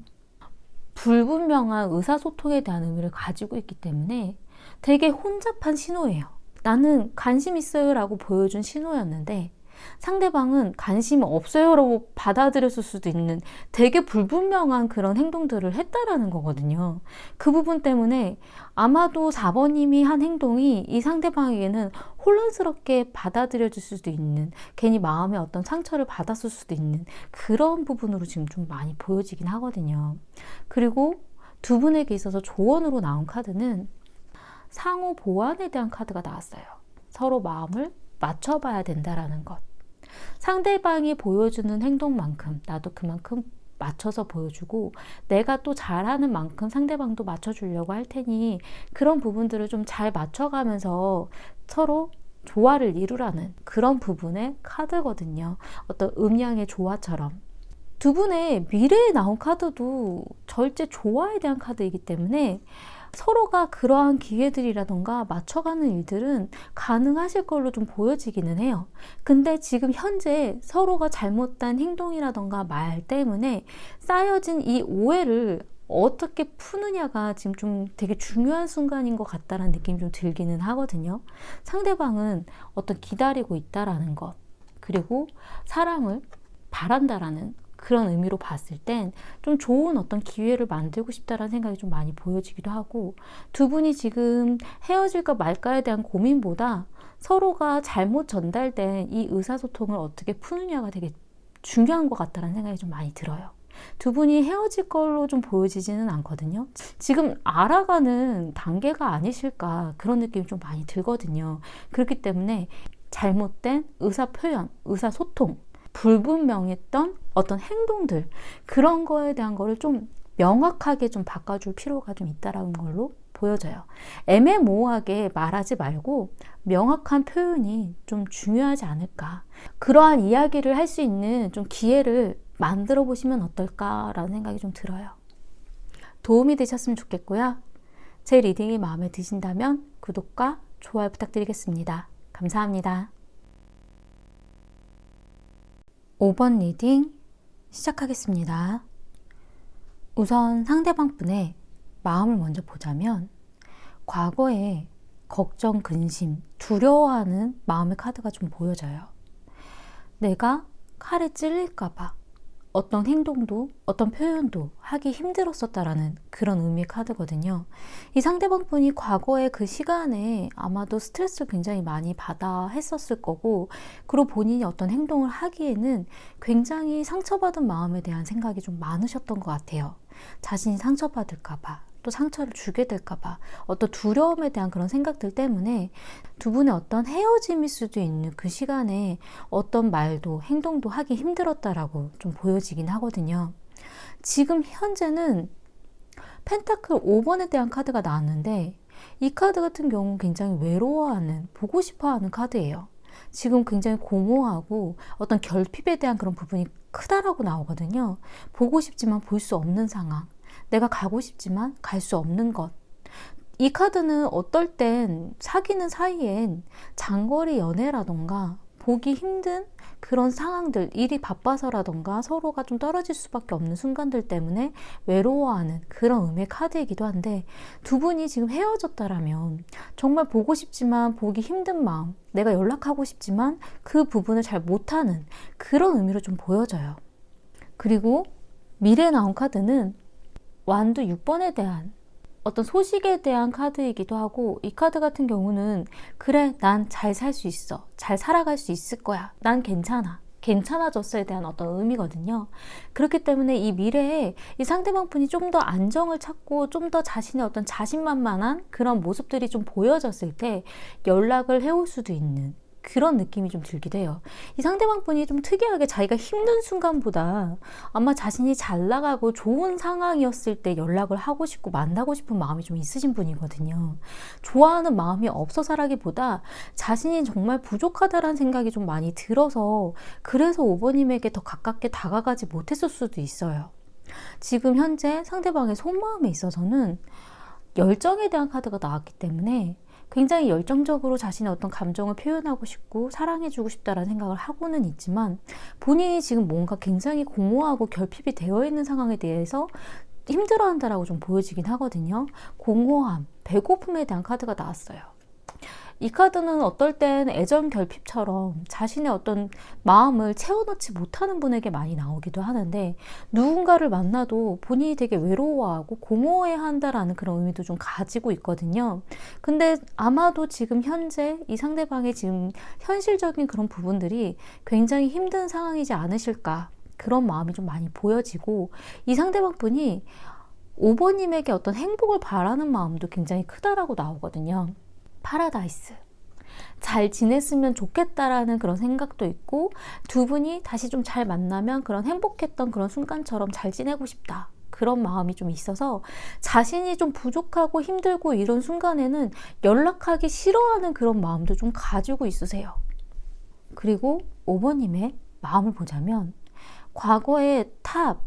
불분명한 의사소통에 대한 의미를 가지고 있기 때문에 되게 혼잡한 신호예요. 나는 관심 있어요 라고 보여준 신호였는데 상대방은 관심 없어요 라고 받아들였을 수도 있는 되게 불분명한 그런 행동들을 했다라는 거거든요. 그 부분 때문에 아마도 4번님이 한 행동이 이 상대방에게는 혼란스럽게 받아들여질 수도 있는, 괜히 마음에 어떤 상처를 받았을 수도 있는 그런 부분으로 지금 좀 많이 보여지긴 하거든요. 그리고 두 분에게 있어서 조언으로 나온 카드는 상호 보완에 대한 카드가 나왔어요. 서로 마음을 맞춰봐야 된다라는 것. 상대방이 보여주는 행동만큼 나도 그만큼 맞춰서 보여주고, 내가 또 잘하는 만큼 상대방도 맞춰주려고 할 테니 그런 부분들을 좀 잘 맞춰가면서 서로 조화를 이루라는 그런 부분의 카드거든요. 어떤 음양의 조화처럼. 두 분의 미래에 나온 카드도 절제 조화에 대한 카드이기 때문에 서로가 그러한 기회들이라던가 맞춰가는 일들은 가능하실 걸로 좀 보여지기는 해요. 근데 지금 현재 서로가 잘못된 행동이라던가 말 때문에 쌓여진 이 오해를 어떻게 푸느냐가 지금 좀 되게 중요한 순간인 것 같다라는 느낌이 좀 들기는 하거든요. 상대방은 어떤 기다리고 있다라는 것, 그리고 사랑을 바란다라는 그런 의미로 봤을 땐 좀 좋은 어떤 기회를 만들고 싶다라는 생각이 좀 많이 보여지기도 하고, 두 분이 지금 헤어질까 말까에 대한 고민보다 서로가 잘못 전달된 이 의사소통을 어떻게 푸느냐가 되게 중요한 것 같다는 생각이 좀 많이 들어요. 두 분이 헤어질 걸로 좀 보여지지는 않거든요. 지금 알아가는 단계가 아니실까 그런 느낌이 좀 많이 들거든요. 그렇기 때문에 잘못된 의사표현, 의사소통, 불분명했던 어떤 행동들, 그런 거에 대한 거를 좀 명확하게 좀 바꿔줄 필요가 좀 있다라는 걸로 보여져요. 애매모호하게 말하지 말고 명확한 표현이 좀 중요하지 않을까. 그러한 이야기를 할 수 있는 좀 기회를 만들어 보시면 어떨까라는 생각이 좀 들어요. 도움이 되셨으면 좋겠고요. 제 리딩이 마음에 드신다면 구독과 좋아요 부탁드리겠습니다. 감사합니다. 5번 리딩 시작하겠습니다. 우선 상대방 분의 마음을 먼저 보자면 과거에 걱정, 근심, 두려워하는 마음의 카드가 좀 보여져요. 내가 칼에 찔릴까봐 어떤 행동도 어떤 표현도 하기 힘들었었다라는 그런 의미의 카드거든요. 이 상대방 분이 과거의 그 시간에 아마도 스트레스를 굉장히 많이 받아 했었을 거고, 그리고 본인이 어떤 행동을 하기에는 굉장히 상처받은 마음에 대한 생각이 좀 많으셨던 것 같아요. 자신이 상처받을까봐, 또 상처를 주게 될까봐 어떤 두려움에 대한 그런 생각들 때문에 두 분의 어떤 헤어짐일 수도 있는 그 시간에 어떤 말도 행동도 하기 힘들었다라고 좀 보여지긴 하거든요. 지금 현재는 펜타클 5번에 대한 카드가 나왔는데 이 카드 같은 경우는 굉장히 외로워하는, 보고 싶어하는 카드예요. 지금 굉장히 공허하고 어떤 결핍에 대한 그런 부분이 크다라고 나오거든요. 보고 싶지만 볼 수 없는 상황, 내가 가고 싶지만 갈 수 없는 것. 이 카드는 어떨 땐 사귀는 사이엔 장거리 연애라던가 보기 힘든 그런 상황들, 일이 바빠서라던가 서로가 좀 떨어질 수밖에 없는 순간들 때문에 외로워하는 그런 의미의 카드이기도 한데, 두 분이 지금 헤어졌다라면 정말 보고 싶지만 보기 힘든 마음, 내가 연락하고 싶지만 그 부분을 잘 못하는 그런 의미로 좀 보여져요. 그리고 미래에 나온 카드는 완두 6번에 대한 어떤 소식에 대한 카드이기도 하고, 이 카드 같은 경우는 그래, 난 잘 살 수 있어, 잘 살아갈 수 있을 거야, 난 괜찮아, 괜찮아졌어에 대한 어떤 의미거든요. 그렇기 때문에 이 미래에 이 상대방 분이 좀 더 안정을 찾고 좀 더 자신의 어떤 자신만만한 그런 모습들이 좀 보여졌을 때 연락을 해올 수도 있는 그런 느낌이 좀 들기도 해요. 이 상대방 분이 좀 특이하게 자기가 힘든 순간보다 아마 자신이 잘 나가고 좋은 상황이었을 때 연락을 하고 싶고 만나고 싶은 마음이 좀 있으신 분이거든요. 좋아하는 마음이 없어서라기보다 자신이 정말 부족하다라는 생각이 좀 많이 들어서 그래서 5번님에게 더 가깝게 다가가지 못했을 수도 있어요. 지금 현재 상대방의 속마음에 있어서는 열정에 대한 카드가 나왔기 때문에 굉장히 열정적으로 자신의 어떤 감정을 표현하고 싶고 사랑해주고 싶다라는 생각을 하고는 있지만 본인이 지금 뭔가 굉장히 공허하고 결핍이 되어 있는 상황에 대해서 힘들어한다라고 좀 보여지긴 하거든요. 공허함, 배고픔에 대한 카드가 나왔어요. 이 카드는 어떨 땐 애정 결핍처럼 자신의 어떤 마음을 채워넣지 못하는 분에게 많이 나오기도 하는데, 누군가를 만나도 본인이 되게 외로워하고 공허해야 한다라는 그런 의미도 좀 가지고 있거든요. 근데 아마도 지금 현재 이 상대방의 지금 현실적인 그런 부분들이 굉장히 힘든 상황이지 않으실까, 그런 마음이 좀 많이 보여지고, 이 상대방 분이 5번님에게 어떤 행복을 바라는 마음도 굉장히 크다라고 나오거든요. 파라다이스. 잘 지냈으면 좋겠다라는 그런 생각도 있고, 두 분이 다시 좀 잘 만나면 그런 행복했던 그런 순간처럼 잘 지내고 싶다, 그런 마음이 좀 있어서 자신이 좀 부족하고 힘들고 이런 순간에는 연락하기 싫어하는 그런 마음도 좀 가지고 있으세요. 그리고 5번님의 마음을 보자면 과거의 탑,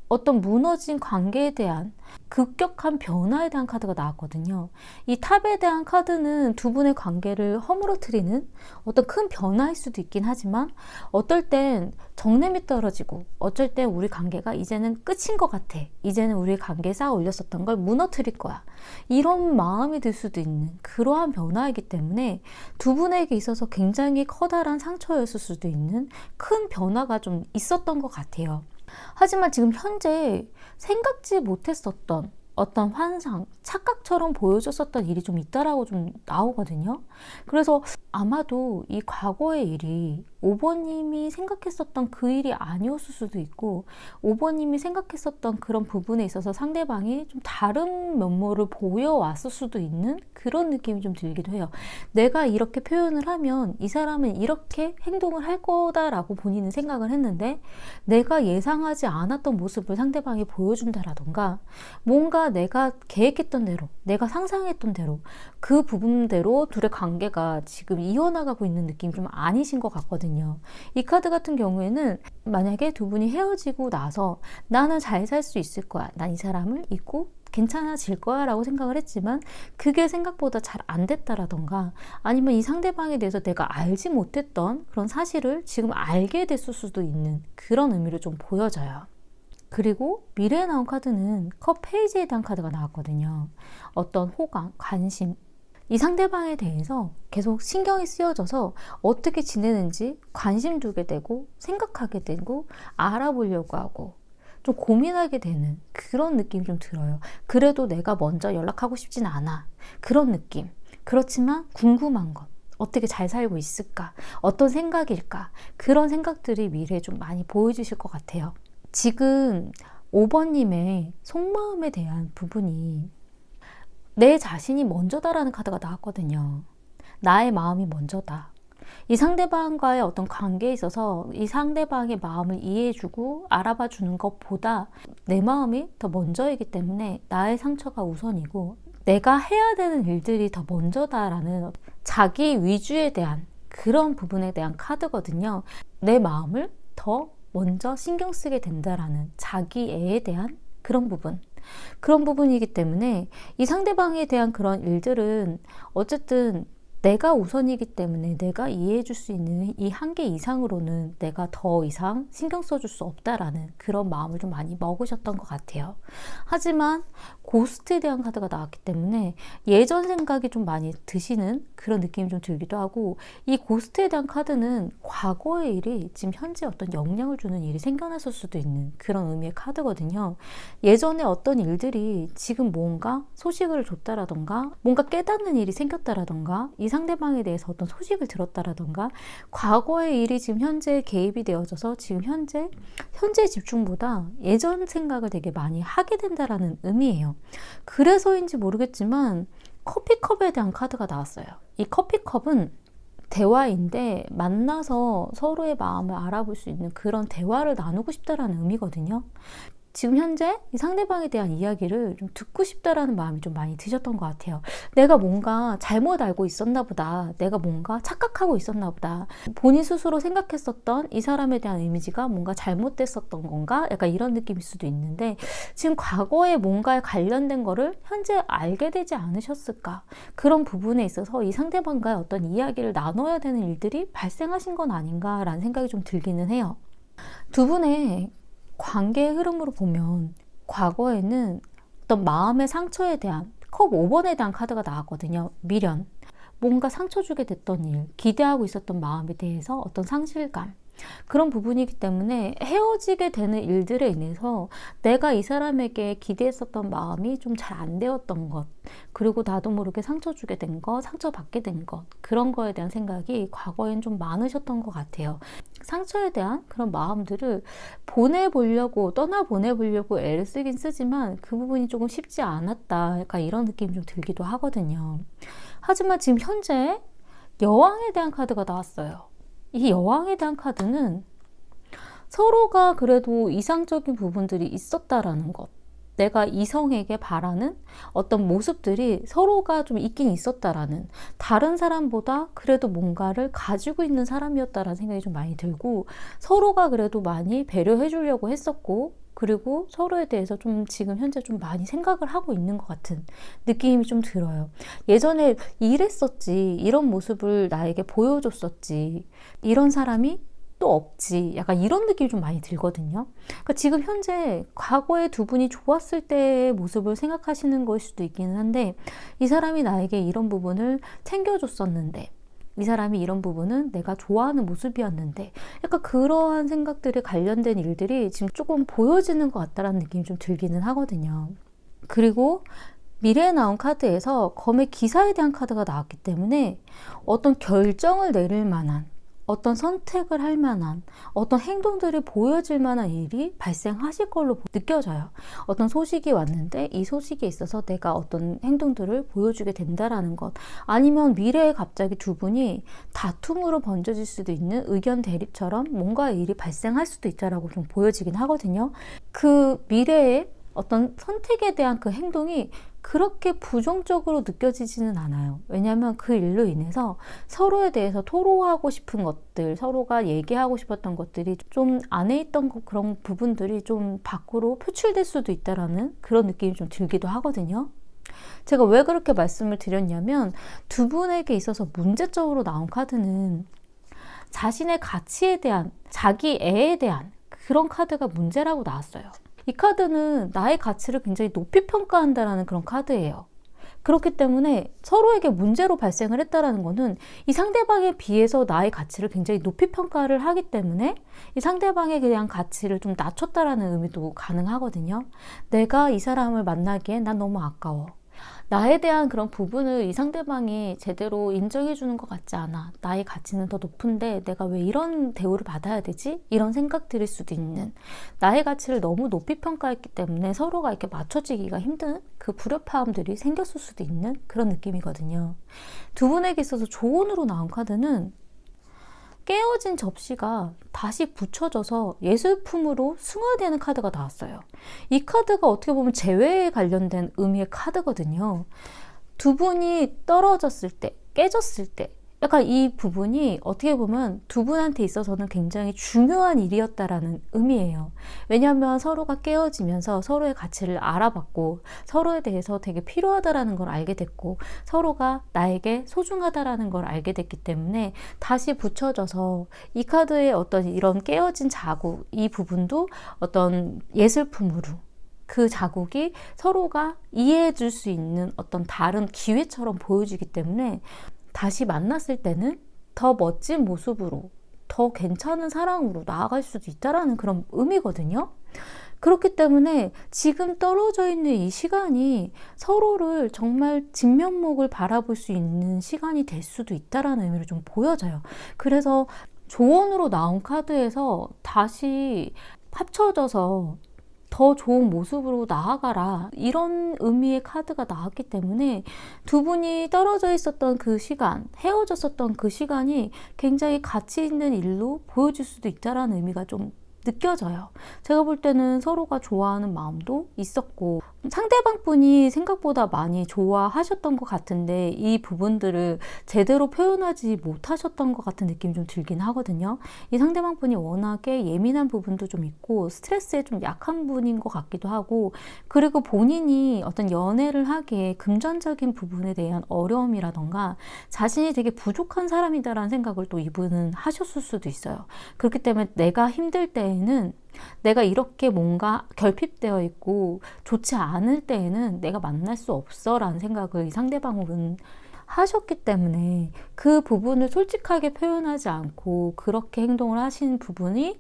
어떤 무너진 관계에 대한 급격한 변화에 대한 카드가 나왔거든요. 이 탑에 대한 카드는 두 분의 관계를 허물어뜨리는 어떤 큰 변화일 수도 있긴 하지만, 어떨 땐 정냄이 떨어지고, 어쩔 땐 우리 관계가 이제는 끝인 것 같아, 이제는 우리 관계에 쌓아 올렸었던 걸 무너뜨릴 거야, 이런 마음이 들 수도 있는 그러한 변화이기 때문에 두 분에게 있어서 굉장히 커다란 상처였을 수도 있는 큰 변화가 좀 있었던 것 같아요. 하지만 지금 현재 생각지 못했었던 어떤 환상, 착각처럼 보여줬었던 일이 좀 있다라고 좀 나오거든요. 그래서 아마도 이 과거의 일이 5번님이 생각했었던 그 일이 아니었을 수도 있고, 5번님이 생각했었던 그런 부분에 있어서 상대방이 좀 다른 면모를 보여왔을 수도 있는 그런 느낌이 좀 들기도 해요. 내가 이렇게 표현을 하면 이 사람은 이렇게 행동을 할 거다라고 본인은 생각을 했는데, 내가 예상하지 않았던 모습을 상대방이 보여준다라던가, 뭔가 내가 계획했던 대로, 내가 상상했던 대로 그 부분대로 둘의 관계가 지금 이어나가고 있는 느낌이 좀 아니신 것 같거든요. 이 카드 같은 경우에는 만약에 두 분이 헤어지고 나서 나는 잘 살 수 있을 거야, 난 이 사람을 잊고 괜찮아질 거야 라고 생각을 했지만 그게 생각보다 잘 안 됐다라던가, 아니면 이 상대방에 대해서 내가 알지 못했던 그런 사실을 지금 알게 됐을 수도 있는 그런 의미를 좀 보여져요. 그리고 미래에 나온 카드는 컵 페이지에 대한 카드가 나왔거든요. 어떤 호감, 관심, 이 상대방에 대해서 계속 신경이 쓰여져서 어떻게 지내는지 관심 두게 되고, 생각하게 되고, 알아보려고 하고 좀 고민하게 되는 그런 느낌이 좀 들어요. 그래도 내가 먼저 연락하고 싶진 않아, 그런 느낌. 그렇지만 궁금한 것, 어떻게 잘 살고 있을까, 어떤 생각일까, 그런 생각들이 미래에 좀 많이 보여주실 것 같아요. 지금 5번님의 속마음에 대한 부분이 내 자신이 먼저다라는 카드가 나왔거든요. 나의 마음이 먼저다. 이 상대방과의 어떤 관계에 있어서 이 상대방의 마음을 이해해주고 알아봐 주는 것보다 내 마음이 더 먼저이기 때문에 나의 상처가 우선이고, 내가 해야 되는 일들이 더 먼저다라는 자기 위주에 대한 그런 부분에 대한 카드거든요. 내 마음을 더 먼저 신경 쓰게 된다라는 자기애에 대한 그런 부분, 그런 부분이기 때문에 이 상대방에 대한 그런 일들은 어쨌든 내가 우선이기 때문에 내가 이해해 줄 수 있는 이 한계 이상으로는 내가 더 이상 신경 써줄 수 없다라는 그런 마음을 좀 많이 먹으셨던 것 같아요. 하지만 고스트에 대한 카드가 나왔기 때문에 예전 생각이 좀 많이 드시는 그런 느낌이 좀 들기도 하고, 이 고스트에 대한 카드는 과거의 일이 지금 현재 어떤 영향을 주는 일이 생겨났을 수도 있는 그런 의미의 카드거든요. 예전에 어떤 일들이 지금 뭔가 소식을 줬다라던가, 뭔가 깨닫는 일이 생겼다라던가, 이 상대방에 대해서 어떤 소식을 들었다라던가, 과거의 일이 지금 현재 개입이 되어져서 지금 현재 집중보다 예전 생각을 되게 많이 하게 된다라는 의미예요. 그래서인지 모르겠지만 커피컵에 대한 카드가 나왔어요. 이 커피컵은 대화인데 만나서 서로의 마음을 알아볼 수 있는 그런 대화를 나누고 싶다라는 의미거든요. 지금 현재 이 상대방에 대한 이야기를 좀 듣고 싶다라는 마음이 좀 많이 드셨던 것 같아요. 내가 뭔가 잘못 알고 있었나 보다. 내가 뭔가 착각하고 있었나 보다. 본인 스스로 생각했었던 이 사람에 대한 이미지가 뭔가 잘못됐었던 건가? 약간 이런 느낌일 수도 있는데 지금 과거에 뭔가에 관련된 거를 현재 알게 되지 않으셨을까? 그런 부분에 있어서 이 상대방과의 어떤 이야기를 나눠야 되는 일들이 발생하신 건 아닌가라는 생각이 좀 들기는 해요. 두 분의 관계의 흐름으로 보면 과거에는 어떤 마음의 상처에 대한 컵 5번에 대한 카드가 나왔거든요. 미련. 뭔가 상처 주게 됐던 일, 기대하고 있었던 마음에 대해서 어떤 상실감. 그런 부분이기 때문에 헤어지게 되는 일들에 인해서 내가 이 사람에게 기대했었던 마음이 좀 잘 안 되었던 것, 그리고 나도 모르게 상처 주게 된 것, 상처받게 된 것, 그런 거에 대한 생각이 과거엔 좀 많으셨던 것 같아요. 상처에 대한 그런 마음들을 보내보려고, 떠나보내보려고 애를 쓰긴 쓰지만 그 부분이 조금 쉽지 않았다. 약간 이런 느낌이 좀 들기도 하거든요. 하지만 지금 현재 여왕에 대한 카드가 나왔어요. 이 여왕에 대한 카드는 서로가 그래도 이상적인 부분들이 있었다라는 것. 내가 이성에게 바라는 어떤 모습들이 서로가 좀 있긴 있었다라는, 다른 사람보다 그래도 뭔가를 가지고 있는 사람이었다라는 생각이 좀 많이 들고, 서로가 그래도 많이 배려해 주려고 했었고, 그리고 서로에 대해서 좀 지금 현재 좀 많이 생각을 하고 있는 것 같은 느낌이 좀 들어요. 예전에 이랬었지, 이런 모습을 나에게 보여줬었지, 이런 사람이 또 없지, 약간 이런 느낌이 좀 많이 들거든요. 그러니까 지금 현재 과거에 두 분이 좋았을 때의 모습을 생각하시는 걸 수도 있기는 한데, 이 사람이 나에게 이런 부분을 챙겨줬었는데, 이 사람이 이런 부분은 내가 좋아하는 모습이었는데, 약간 그러한 생각들에 관련된 일들이 지금 조금 보여지는 것 같다라는 느낌이 좀 들기는 하거든요. 그리고 미래에 나온 카드에서 검의 기사에 대한 카드가 나왔기 때문에 어떤 결정을 내릴 만한, 어떤 선택을 할 만한, 어떤 행동들이 보여질 만한 일이 발생하실 걸로 느껴져요. 어떤 소식이 왔는데 이 소식에 있어서 내가 어떤 행동들을 보여주게 된다라는 것, 아니면 미래에 갑자기 두 분이 다툼으로 번져질 수도 있는 의견 대립처럼 뭔가 일이 발생할 수도 있다라고 좀 보여지긴 하거든요. 그 미래에 어떤 선택에 대한 그 행동이 그렇게 부정적으로 느껴지지는 않아요. 왜냐하면 그 일로 인해서 서로에 대해서 토로하고 싶은 것들, 서로가 얘기하고 싶었던 것들이 좀 안에 있던 그런 부분들이 좀 밖으로 표출될 수도 있다라는 그런 느낌이 좀 들기도 하거든요. 제가 왜 그렇게 말씀을 드렸냐면, 두 분에게 있어서 문제적으로 나온 카드는 자신의 가치에 대한, 자기애에 대한 그런 카드가 문제라고 나왔어요. 이 카드는 나의 가치를 굉장히 높이 평가한다는 그런 카드예요. 그렇기 때문에 서로에게 문제로 발생을 했다는 것은 이 상대방에 비해서 나의 가치를 굉장히 높이 평가를 하기 때문에 이 상대방에 대한 가치를 좀 낮췄다라는 의미도 가능하거든요. 내가 이 사람을 만나기엔 난 너무 아까워. 나에 대한 그런 부분을 이 상대방이 제대로 인정해 주는 것 같지 않아. 나의 가치는 더 높은데 내가 왜 이런 대우를 받아야 되지? 이런 생각 들일 수도 있는, 나의 가치를 너무 높이 평가했기 때문에 서로가 이렇게 맞춰지기가 힘든 그 불협화음들이 생겼을 수도 있는 그런 느낌이거든요. 두 분에게 있어서 조언으로 나온 카드는 깨어진 접시가 다시 붙여져서 예술품으로 승화되는 카드가 나왔어요. 이 카드가 어떻게 보면 재회에 관련된 의미의 카드거든요. 두 분이 떨어졌을 때, 깨졌을 때, 약간 이 부분이 어떻게 보면 두 분한테 있어서는 굉장히 중요한 일이었다라는 의미예요. 왜냐하면 서로가 깨어지면서 서로의 가치를 알아봤고, 서로에 대해서 되게 필요하다라는 걸 알게 됐고, 서로가 나에게 소중하다라는 걸 알게 됐기 때문에 다시 붙여져서 이 카드의 어떤 이런 깨어진 자국, 이 부분도 어떤 예술품으로, 그 자국이 서로가 이해해 줄 수 있는 어떤 다른 기회처럼 보여지기 때문에 다시 만났을 때는 더 멋진 모습으로, 더 괜찮은 사랑으로 나아갈 수도 있다라는 그런 의미거든요. 그렇기 때문에 지금 떨어져 있는 이 시간이 서로를 정말 진면목을 바라볼 수 있는 시간이 될 수도 있다라는 의미로 좀 보여져요. 그래서 조언으로 나온 카드에서 다시 합쳐져서 더 좋은 모습으로 나아가라, 이런 의미의 카드가 나왔기 때문에 두 분이 떨어져 있었던 그 시간, 헤어졌었던 그 시간이 굉장히 가치 있는 일로 보여질 수도 있다라는 의미가 좀 느껴져요. 제가 볼 때는 서로가 좋아하는 마음도 있었고 상대방 분이 생각보다 많이 좋아하셨던 것 같은데 이 부분들을 제대로 표현하지 못하셨던 것 같은 느낌이 좀 들긴 하거든요. 이 상대방 분이 워낙에 예민한 부분도 좀 있고 스트레스에 좀 약한 분인 것 같기도 하고, 그리고 본인이 어떤 연애를 하기에 금전적인 부분에 대한 어려움이라던가 자신이 되게 부족한 사람이다라는 생각을 또 이분은 하셨을 수도 있어요. 그렇기 때문에 내가 힘들 때에는, 내가 이렇게 뭔가 결핍되어 있고 좋지 않을 때에는 내가 만날 수 없어 라는 생각을 이 상대방은 하셨기 때문에 그 부분을 솔직하게 표현하지 않고 그렇게 행동을 하신 부분이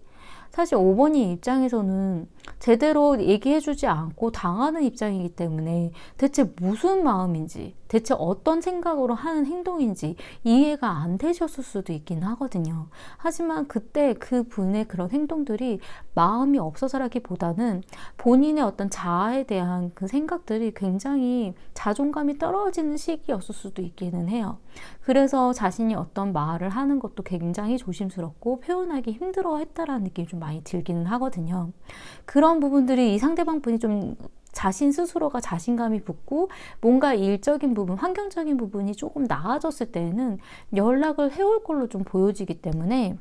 사실 5번이 입장에서는 제대로 얘기해주지 않고 당하는 입장이기 때문에 대체 무슨 마음인지, 대체 어떤 생각으로 하는 행동인지 이해가 안 되셨을 수도 있긴 하거든요. 하지만 그때 그 분의 그런 행동들이 마음이 없어서라기보다는 본인의 어떤 자아에 대한 그 생각들이 굉장히 자존감이 떨어지는 시기였을 수도 있기는 해요. 그래서 자신이 어떤 말을 하는 것도 굉장히 조심스럽고 표현하기 힘들어 했다라는 느낌이 좀 많이 들기는 하거든요. 그런 부분들이 이 상대방 분이 좀 자신 스스로가 자신감이 붙고 뭔가 일적인 부분, 환경적인 부분이 조금 나아졌을 때에는 연락을 해올 걸로 좀 보여지기 때문에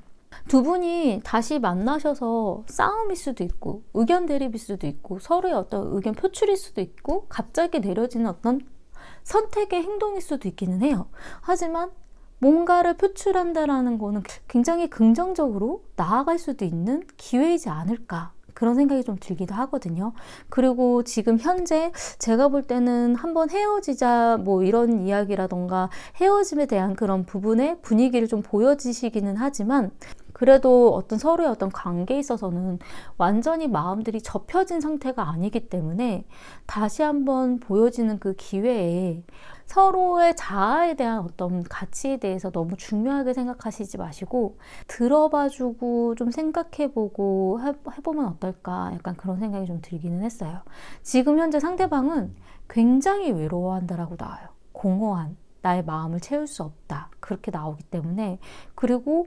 두 분이 다시 만나셔서 싸움일 수도 있고 의견 대립일 수도 있고 서로의 어떤 의견 표출일 수도 있고 갑자기 내려지는 어떤 선택의 행동일 수도 있기는 해요. 하지만 뭔가를 표출한다라는 거는 굉장히 긍정적으로 나아갈 수도 있는 기회이지 않을까, 그런 생각이 좀 들기도 하거든요. 그리고 지금 현재 제가 볼 때는 한번 헤어지자 뭐 이런 이야기라던가 헤어짐에 대한 그런 부분의 분위기를 좀 보여지시기는 하지만 그래도 어떤 서로의 어떤 관계에 있어서는 완전히 마음들이 접혀진 상태가 아니기 때문에 다시 한번 보여지는 그 기회에 서로의 자아에 대한 어떤 가치에 대해서 너무 중요하게 생각하시지 마시고 들어봐주고 좀 생각해보고 해보면 어떨까, 약간 그런 생각이 좀 들기는 했어요. 지금 현재 상대방은 굉장히 외로워한다라고 나와요. 공허한, 나의 마음을 채울 수 없다, 그렇게 나오기 때문에, 그리고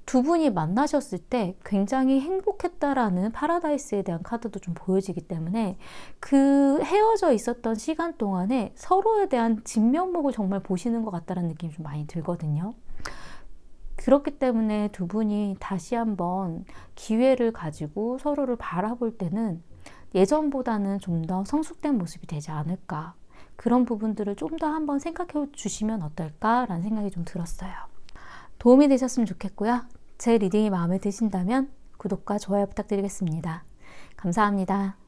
두 분이 만나셨을 때 굉장히 행복했다라는 파라다이스에 대한 카드도 좀 보여지기 때문에 그 헤어져 있었던 시간 동안에 서로에 대한 진면목을 정말 보시는 것 같다는 느낌이 좀 많이 들거든요. 그렇기 때문에 두 분이 다시 한번 기회를 가지고 서로를 바라볼 때는 예전보다는 좀 더 성숙된 모습이 되지 않을까, 그런 부분들을 좀 더 한번 생각해 주시면 어떨까라는 생각이 좀 들었어요. 도움이 되셨으면 좋겠고요. 제 리딩이 마음에 드신다면 구독과 좋아요 부탁드리겠습니다. 감사합니다.